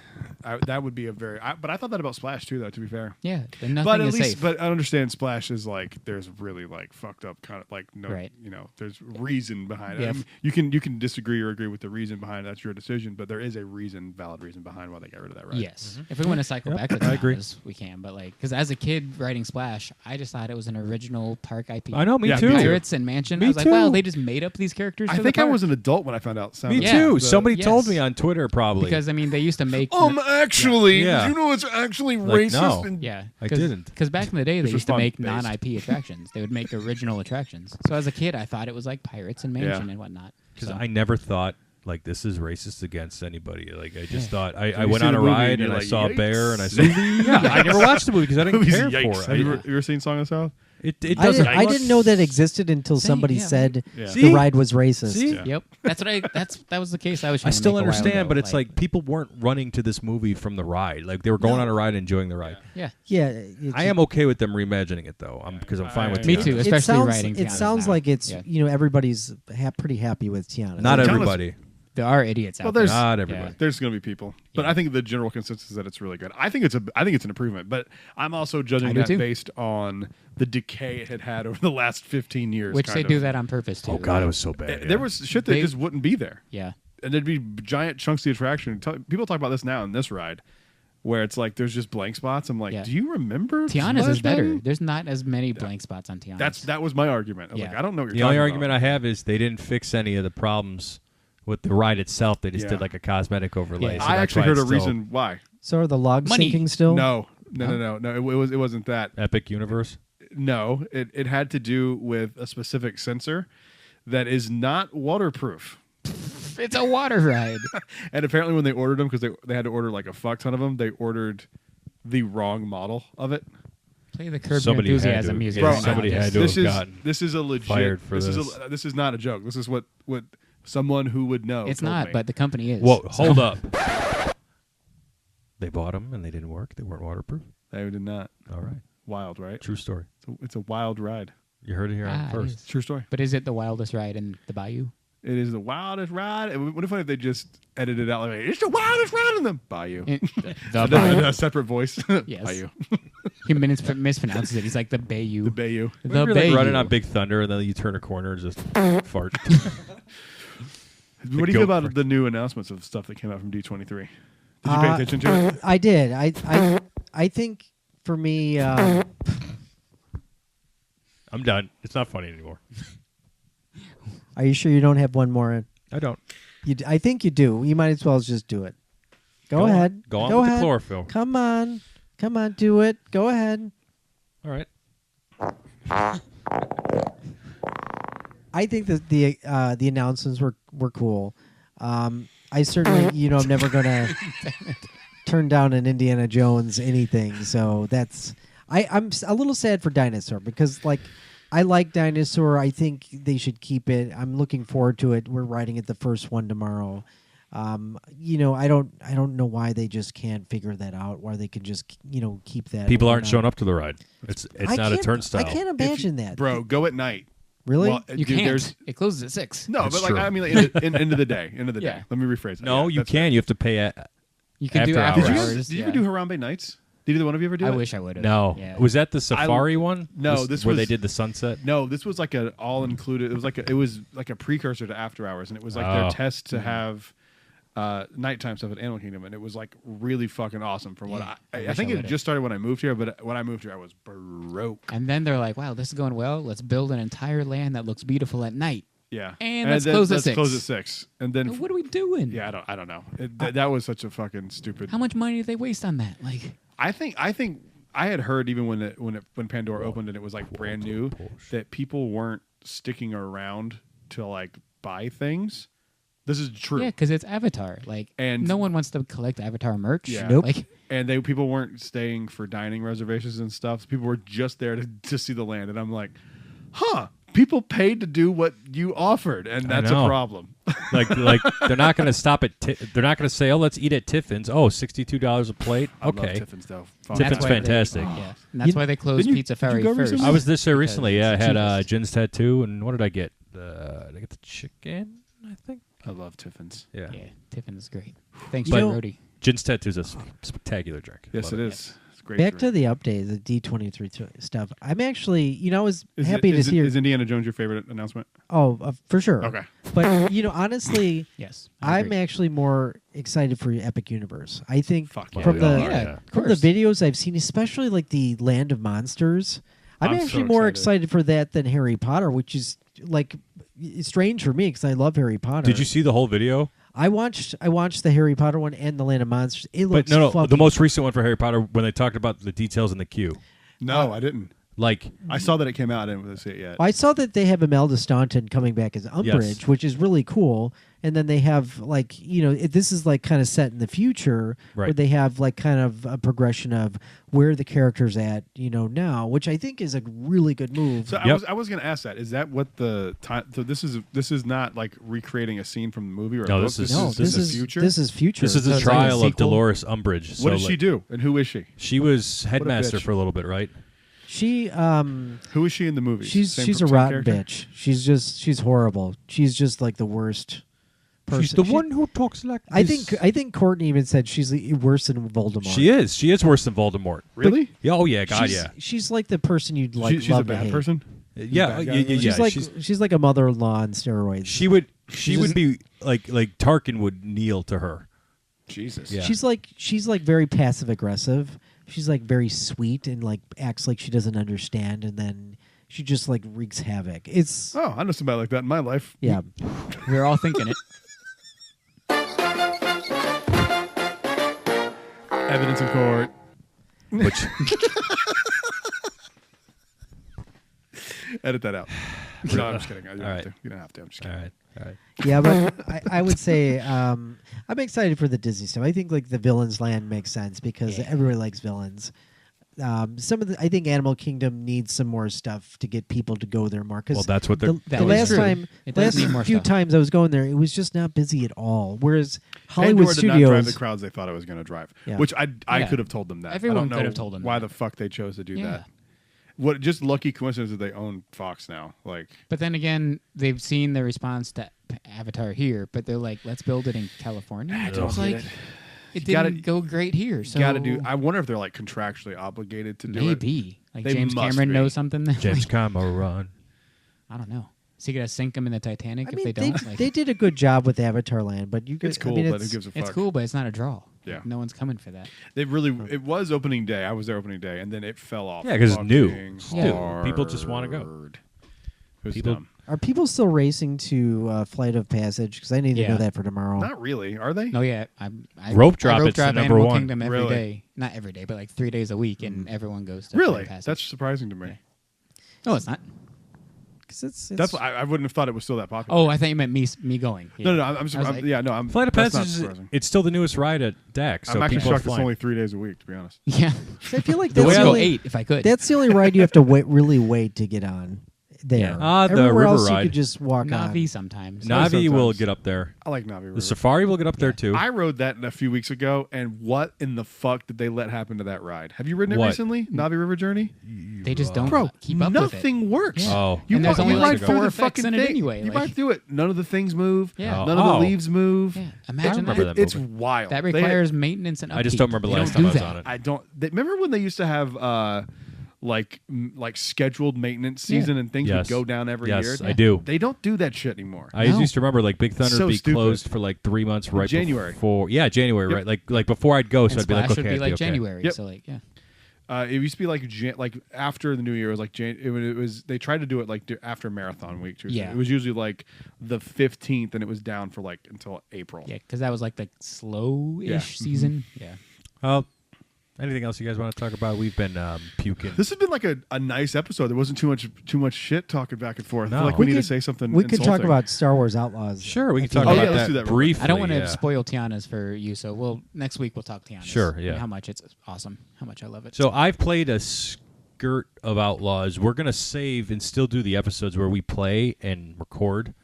That would be a very. But I thought that about Splash too, though. To be fair. Yeah, then nothing But at is least, safe. but I understand Splash is like there's really like fucked up kind of like no, Right. there's reason behind it. Yeah. I mean, you can disagree or agree with the reason behind it. That's your decision, but there is a valid reason behind why they got rid of that. Right? Yes, if we want to cycle back to I agree. Tiana's, we can. But like, because as a kid writing Splash, I just thought it was an original park IP. I know, me Yeah, too. Pirates and Mansion. Me I was like, wow, too. they just made up these characters. I for think the I park. was an adult when I found out. Me Yeah. too. The- Somebody Yes. told me on Twitter probably. Because I mean, they used to make. Actually, Yeah. you know, it's actually Like, racist. no. And Yeah, I didn't. Because back in the day, they This was used to make fun-based. non-IP attractions. They would make original attractions. So as a kid, I thought it was like Pirates and Mansion and whatnot. because So, I never thought like this is racist against anybody. Like I just thought I you went see on the a movie ride and and you're I like, saw a "Yikes." bear and I saw yeah. I never watched the movie because I didn't Movie's care yikes. for Have you it. ever seen Song of the South? It I, doesn't. I didn't know that existed until Same, somebody yeah, said Yeah. See? the ride was racist. See? Yeah. Yep, that's what that was the case I was. I Trying to still make a while understand, ago. but it's like people weren't running to this movie from the ride. Like they were going on a ride, and enjoying the ride. yeah, Yeah, it's I am okay with them reimagining it though, because I'm fine with me Tiana. too. It Especially sounds, writing. it Tiana sounds now. like it's Yeah. everybody's pretty happy with Tiana. Not Tiana's- everybody. There are idiots out Well, there. there's- Not everybody. There's going to be people, but I think the general consensus is that it's really good. I think it's an improvement, but I'm also judging I do that too. based on the decay it had had over the last 15 years. Which kind they of. do that on purpose too. Oh God, it was so bad. There was shit that They- just wouldn't be there, Yeah, and there'd be giant chunks of the attraction. People talk about this now in this ride, where it's like there's just blank spots. I'm like, Yeah. do you remember? Tiana's Splash is better. Mountain? There's not as many blank spots on Tiana's. That was my argument. I was Yeah. like, I don't know what you're The only talking argument about. I have is they didn't fix any of the problems with the ride itself. They just Yeah. did like a cosmetic overlay. Yeah. So I that's actually why heard a it's still reason why. So are the logs Money. sinking still? No. It wasn't that. Epic Universe. No, it had to do with a specific sensor that is not waterproof. It's a water ride. And apparently, when they ordered them, because they had to order like a fuck ton of them, they ordered the wrong model of it. Play the Curb Your Somebody had Enthusiasm to- music. Bro, right now. somebody had Just- to This have is gotten this is a legit. fired for this this. is this is not a joke. This is what someone who would know. It's told not, me. but the company is. Whoa, hold up. They bought them and they didn't work. They weren't waterproof. they did not. All right, Wild, right? true story. It's a wild ride. You heard it here Ah, on it first. is. True story. But is it the wildest ride in the Bayou? It is the wildest ride. What if they just edited it out like, it's the wildest ride in the bayou. The Bayou. A separate voice. Yes. Bayou. He mispronounces it. He's like the Bayou. The bayou. The Remember, like, Bayou. running on Big Thunder, and then you turn a corner and just fart. What do you feel goat about fart. the new announcements of stuff that came out from D23? Did you pay attention to it? I did. I think for me, I'm done. It's not funny anymore. are you sure you don't have one more in? I don't. I think you do. You might as well just do it. Go on. ahead. Go on Go with ahead. the chlorophyll. Come on. Come on, do it. Go ahead. All right. I think that the announcements were cool. I certainly, I'm never gonna turn down an Indiana Jones anything. So I'm a little sad for Dinosaur because I like Dinosaur. I think they should keep it. I'm looking forward to it. We're writing it the first one tomorrow. I don't know why they just can't figure that out. Why they can just keep that. People or aren't not. showing up to the ride. It's not a turnstile. I can't imagine that, Bro, go at night. Really? Well, You dude, can't. It closes at 6. No, That's but like true. I mean, like, end of the day. End of the Yeah. day. Let me rephrase that. No, Yeah, you that's can. fair. You have to pay. You can do After after Did you, hours. guys, did you yeah. ever do Harambe Nights? Did either one of you ever do I it? wish I would have. No. Yeah. Was that the safari one? No, this where was- they did the sunset. No, this was like an all included. It was like a precursor to After Hours, and it was like their Oh. test to have nighttime stuff at Animal Kingdom, and it was like really fucking awesome. From what Yeah, I wish think I it would've. just started when I moved here, but when I moved here, I was broke. And then they're like, wow, this is going well. Let's build an entire land that looks beautiful at night. Yeah, And let's then close at let's 6. Close at 6, and then What are we doing? yeah, I don't know. That was such a fucking stupid. How much money did they waste on that? Like, I think I had heard even when Pandora opened and it was like brand new that people weren't sticking around to like buy things. This is true. yeah, because it's Avatar. Like, And- no one wants to collect Avatar merch. Yeah. Nope. Like, And people weren't staying for dining reservations and stuff. People were just there to see the land. And I'm like, huh, people paid to do what you offered, and that's a know. problem. like they're not going to stop at. They're not going to say, "Oh, let's eat at Tiffin's." Oh, $62 a plate. I love Okay. Tiffin's though. Fuck. Tiffin's that's why fantastic. yeah. And that's why they closed Didn't you- Pizza did you Ferry go first. recently? I was this there Because recently. Yeah, I it's had cheapest. Jin's tattoo, and what did I get? Did I get the chicken? I think. I love Tiffin's. Yeah. Yeah, Tiffin's great. Thanks, You Joe know- Rody. Jin's tattoo is a spectacular drink. Yes, Love it is. It's great. Back to drink. the update, the D23 stuff. I'm actually, I was Is happy it- to is it- hear. Is Indiana Jones your favorite announcement? Oh, for sure. Okay. But honestly, Yes. I I'm agree. actually more excited for Epic Universe. I think Fuck yeah. from we the are, Yeah, yeah. of from the course. videos I've seen, especially like the Land of Monsters, I'm I'm so actually more excited. excited for that than Harry Potter, which is like it's strange for me because I love Harry Potter. Did you see the whole video? I watched the Harry Potter one and the Land of Monsters. It But looks no, fucking, the most recent one for Harry Potter when they talked about the details in the queue. No, I didn't. Like, I saw that it came out. I didn't really see it yet. I saw that they have Imelda Staunton coming back as Umbridge, which is really cool. And then they have this is like kind of set in the future, where Right. they have like kind of a progression of where the character's at, now, which I think is a really good move. So Yep. I was going to ask that. Is that what the time? So this is not like recreating a scene from the movie or a No, book. this is- no, this the is future. This is future. this is the So it's like a trial of sequel? Dolores Umbridge. What So, did she like, do, and who is she? She was headmaster bitch. for a little bit, right? She Who is she in the movie? she's a same rotten character? bitch. She's horrible. She's just like the worst person. who talks like I think Courtney even said she's worse than Voldemort. She is. She is worse than Voldemort. Really? Yeah, oh yeah, God, she's, yeah. She's like the person you'd like she's love a to bad hate. person. Yeah, bad yeah, guy. yeah, yeah. She's like a mother-in-law on steroids. She would just- be like Tarkin would kneel to her. Jesus. Yeah. She's like very passive aggressive. She's like very sweet and like acts like she doesn't understand, and then she just like wreaks havoc. It's Oh, I know somebody like that in my life. yeah. We were all thinking it. Evidence in court. Which Edit that out. No, I'm just kidding. You don't All have right. to. You don't have to. I'm just all kidding. right. Yeah, but I would say I'm excited for the Disney stuff. I think like the Villains Land makes sense because everybody likes villains. I think Animal Kingdom needs some more stuff to get people to go there more. Cause Well, that's what they're. the That is last true. time, It does need more few stuff. times I was going there, it was just not busy at all. Whereas Hollywood Pandora did not drive the Studios, crowds they thought it was going to drive. Yeah. Which I Yeah. could have told them that. Everyone I don't know could have told them why that. the fuck they chose to do Yeah. that. What just lucky coincidence that they own Fox now. Like But then again, they've seen the response to Avatar here, but they're like, let's build it in California. I It don't was get like, it. it You didn't gotta- go great here. So Got to do. I wonder if they're like contractually obligated to do it. maybe like They James must Cameron be. knows something. That, James like, Cameron. I don't know. Is he gonna sink them in the Titanic I if mean, they don't? Like, they did a good job with Avatar Land, but you could. It's cool, I mean, but it's, who gives a fuck? it's cool, but it's not a draw. Yeah. Like, no one's coming for that. It really. It was opening day. I was there opening day, and then it fell off. Yeah, 'cause it's new. fucking Still, people just wanna go. hard. It was People- dumb. Are people still racing to Flight of Passage? Because I need to Yeah. know that for tomorrow. Not really. Are they? No, yeah, I Rope drop, I rope it's the drop number Animal one. Kingdom every Really? day. Not every day, but like 3 days a week, and everyone goes to Really? Flight of Passage. That's surprising to me. Yeah. No, it's not. 'Cause it's That's why I wouldn't have thought it was still that popular. Oh, I thought you meant me going. no, no, I I'm was surprised. like- Yeah, no, I'm. Flight of that's not Passage, surprising. it's still the newest ride at DAX. So I'm actually people are shocked it's flying. only 3 days a week, to be honest. Yeah, So I feel like the that's way the I go only, 8 if I could. that's the only ride you have to really wait to get on. There. Yeah. Ah, the Everywhere river else you ride. could just walk Navi on. sometimes. Navi will sometimes. get up there. I like Navi River. The Safari will get up there too. I rode that a few weeks ago, and what in the fuck did they let happen to that ride? Have you ridden it What? recently? Navi River Journey? They just don't Bro, keep up with it. nothing works. Yeah. Oh. You, And there's wa- only you like ride 4 through the effects fucking in it thing. anyway, You like- ride through it. None of the things move. Yeah. None of Oh. the leaves move. Yeah. Imagine remember that. that It's movie. wild. That They had- requires maintenance and upkeep. I just don't remember the You last don't time do I was that. on it. I don't. Remember when they used to have like scheduled maintenance season and things Yes. would go down every Yes, year? I do. They don't do that shit anymore. I No. used to remember like Big Thunder So be stupid. closed for like 3 months right January. before. Yeah, January, Yep. right? Like before I'd go, so And I'd be like, Splash okay, would be I'd like okay. January. Yep. So like, yeah. It used to be like after the New Year. It was like it was they tried to do it like after Marathon Week. Too. So Yeah. it was usually like the 15th, and it was down for like until April. Yeah, because that was like the slow-ish Yeah. season. Yeah. Anything else you guys want to talk about? We've been puking. This has been like a nice episode. There wasn't too much shit talking back and forth. I No. feel like we We need to could- say something. We could talk insulting. about Star Wars Outlaws. Sure, we can I feel talk Oh, about yeah, let's that do that real quick. briefly. I don't want to yeah. spoil Tiana's for you, so next week we'll talk Tiana's. Sure, and yeah. how much it's awesome. How much I love it. So I've played a skirt of Outlaws. We're gonna save and still do the episodes where we play and record.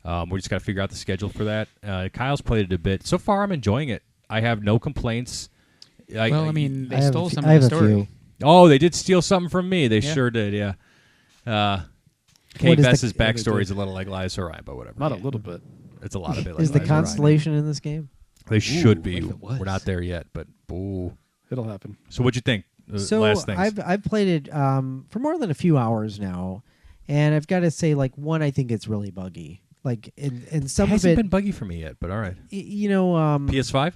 We just got to figure out the schedule for that. Kyle's played it a bit. So far, I'm enjoying it. I have no complaints. well, I mean, they I have stole a few- some I of have the a story. few. Oh, they did steal something from me. They Yeah. sure did. Yeah. Kay What is the- Bess's yeah, they backstory did. is a little like Liza Ryan, but whatever. Not a little bit. It's a lot of it. Like Is the Liza Ryan. constellation in this game? They should be. if it was. We're not there yet, but ooh. It'll happen. So what'd you think? So Last things. I've played it for more than a few hours now, and I've got to say, like, one, I think it's really buggy. Like, and some it of hasn't it, been buggy for me yet, but all right. you know, PS5.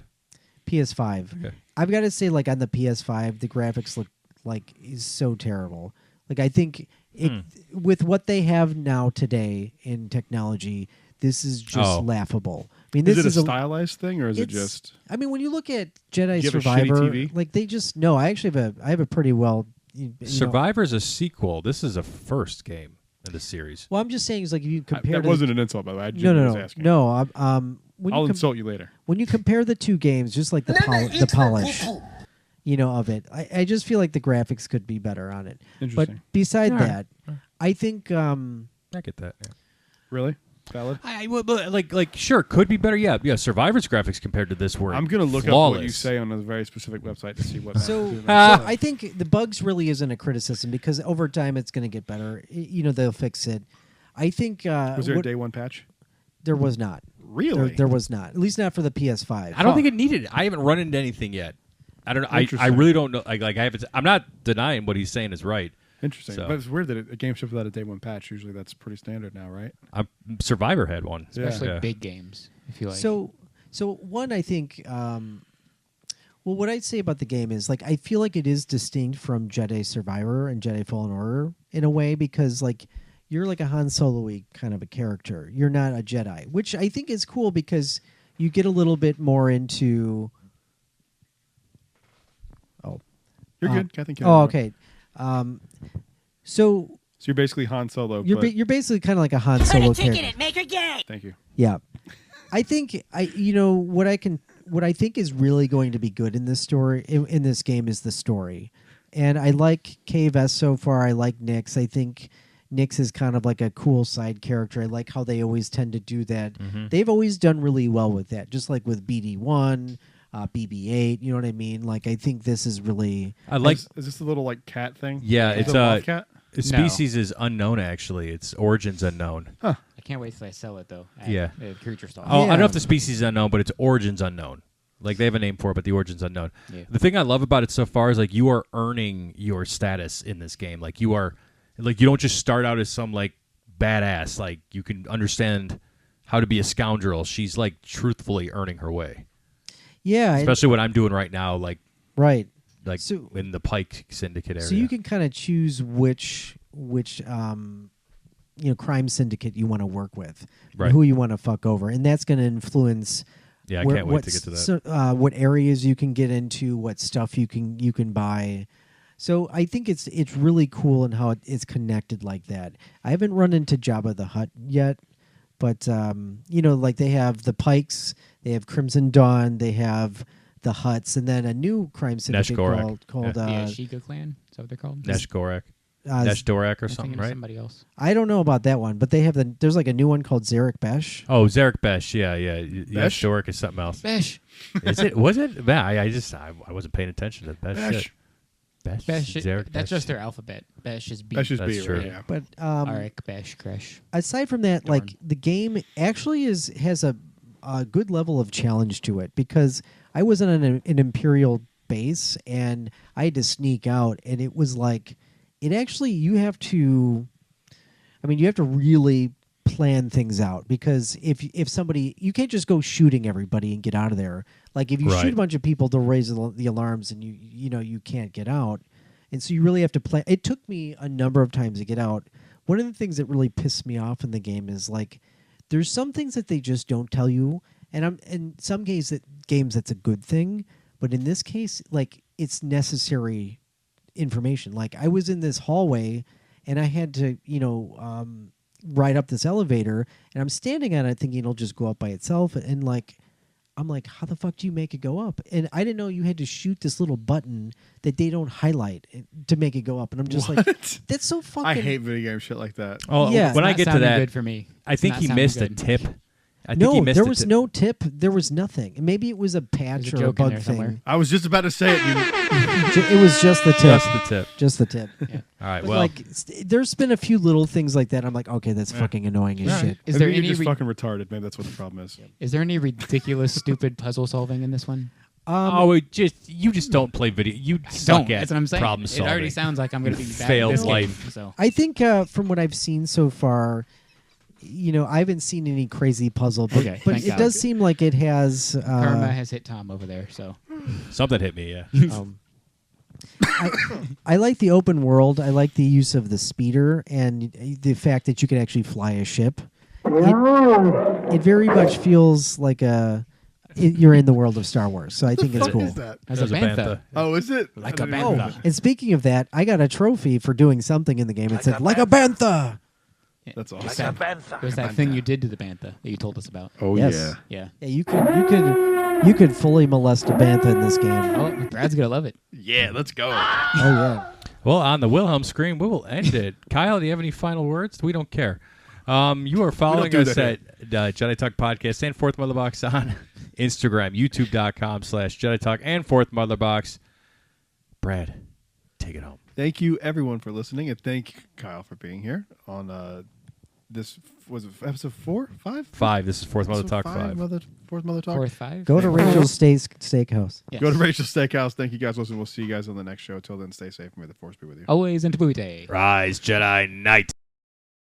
PS5. Okay. I've got to say, like, on the PS5, the graphics look like is so terrible. Like, I think it with what they have now today in technology, this is just Oh. laughable. I mean, Is this it a is a stylized thing, or is it it's- just? I mean, when you look at Jedi Do you have a shitty Survivor, TV? like they just no. I actually have a pretty well. You know- Survivor's a sequel. This is a first game in the series. well, I'm just saying, is like if you compare That to wasn't an insult, by the way. I no, genuinely no, was no, asking. no. When I'll you insult you later. when you compare the two games, just like the polish, you know, of it, I just feel like the graphics could be better on it. But Interesting. beside Yeah. that, I think I get that. Yeah. Really valid. Like sure, could be better. Yeah, yeah. Survivor's graphics compared to this were I'm gonna look flawless. up what you say on a very specific website to see what. so. happens. So I think the bugs really isn't a criticism because over time it's going to get better. You know, they'll fix it. I think was there a what- day one patch? there was not. Really? There was not. At least not for the PS5. I don't think it needed it. I haven't run into anything yet. I don't know. I Interesting. really don't know. Like I haven't. I'm not denying what he's saying is right. Interesting. So- But it's weird that a game shipped without a day one patch. Usually that's pretty standard now, right? Survivor had one. Especially Yeah. big games. If you like. So one, I think. Well, what I'd say about the game is like I feel like it is distinct from Jedi Survivor and Jedi Fallen Order in a way because like you're like a Han Solo-y kind of a character. You're not a Jedi, which I think is cool because you get a little bit more into. Oh, You're good. I think. oh, okay. So So you're basically Han Solo. you're but, you're basically kind of like a Han Solo character. Make her gay. thank you. Yeah. I think what I think is really going to be good in this story in this game is the story. And I like KVS so far. I like Nyx. I think Nyx is kind of like a cool side character. I like how they always tend to do that. They've always done really well with that, just like with BD1, BB8, you know what I mean? Like I think this is really I like. Is this the little like cat thing? Yeah, Is it's it a moth cat. The species is unknown. Actually, its origins unknown. yeah, I can't wait till I sell it though. At, Yeah. Creature Stall. Oh, I don't know Yeah. if the species is unknown, but its origin's unknown. Like they have a name for it, but the origin's unknown. Yeah. The thing I love about it so far is like you are earning your status in this game. Like you are, like you don't just start out as some like badass. Like you can understand how to be a scoundrel. She's like truthfully earning her way. Yeah, and- Especially what I'm doing right now, like right. so, in the Pike Syndicate area. So you can kind of choose which crime syndicate you want to work with, and Right. who you want to fuck over, and that's going to influence. Yeah, I can't wait to get to that. So, what areas you can get into, what stuff you can buy. So I think it's really cool in how it's connected like that. I haven't run into Jabba the Hutt yet, but like they have the Pikes, they have Crimson Dawn, they have the Hutts, and then a new crime syndicate Gorak. called The Ashika clan. Is that what they're called? Nesh Gorak. uh, Nesh Dorak or I'm something, thinking of right? Somebody else. I don't know about that one, but they have there's like a new one called Zarek Besh. Oh, Zarek Besh. Yeah. Nesh Besh? Dorak is something else. Besh. Is it? Was it? Man, I wasn't paying attention to that Besh. shit. Besh. Besh. Zarek That's Besh. just their alphabet. Besh is B. That's just That's B, true. right? Yeah. But Arik, Besh, Kresh. aside from that, Darn. like the game actually has a good level of challenge to it, because I was on an Imperial base and I had to sneak out, and it was like you have to really plan things out, because if somebody, you can't just go shooting everybody and get out of there. Like if you Right. shoot a bunch of people, they'll raise the alarms and you can't get out. And so you really have to plan. It took me a number of times to get out. One of the things that really pissed me off in the game is like there's some things that they just don't tell you, and in some games that's a good thing, but in this case, like it's necessary information. Like I was in this hallway and I had to ride up this elevator, and I'm standing on it thinking it'll just go up by itself, and like I'm like, how the fuck do you make it go up? And I didn't know you had to shoot this little button that they don't highlight to make it go up, and I'm just like, What? that's so fucking. I hate video game shit like that. Oh, Yeah. when I Not get to sounding that, good for me. I think Not he sounding missed a good. tip. I think No, he missed there a was tip. no tip. There was nothing. Maybe it was a patch There's a or a joke in bug there somewhere. thing. I was just about to say it. It was just the tip. Just the tip. Just the tip. All right. But Well, like, there's been a few little things like that. I'm like, okay, that's fucking annoying as shit. Is there Maybe any you're just fucking retarded? Maybe that's what the problem is. is there any ridiculous, stupid puzzle solving in this one? you just don't play video. You Don't. suck at That's what I'm saying. problem It solving. already sounds like I'm going to be bad Failed at this life. game. So I think from what I've seen so far, I haven't seen any crazy puzzle, but, Okay, but thank it God. does seem like it has. karma has hit Tom over there. So Something hit me. Yeah. I like the open world. I like the use of the speeder and the fact that you can actually fly a ship. It very much feels like you're in the world of Star Wars, so I think it's What cool. is that? as That a was bantha. bantha. Oh, is it? Like I a didn't even know bantha. that. And speaking of that, I got a trophy for doing something in the game. It said, like a bantha. That's It awesome. was that thing you did to the bantha that you told us about. Oh Yes. Yeah. Yeah, you could fully molest a bantha in this game. Oh, Brad's gonna love it. yeah. Let's go. Oh yeah. Well, on the Wilhelm screen, we will end it. Kyle, do you have any final words? We don't care. You are following do us that at Jedi Talk Podcast and Fourth Mother Box on Instagram, youtube.com/Jedi Talk and Fourth Mother Box. Brad, take it home. Thank you, everyone, for listening, and thank Kyle for being here on this. Was it episode 4, 5? 5. This is Fourth Mother Episode Talk 5. Fourth Mother Talk. Fourth 5. Go to Rachel's Steakhouse. Yes. Go to Rachel's Steakhouse. Thank you guys for listening. We'll see you guys on the next show. Till then, stay safe and may the force be with you. Always into Booty. Rise, Jedi Knight.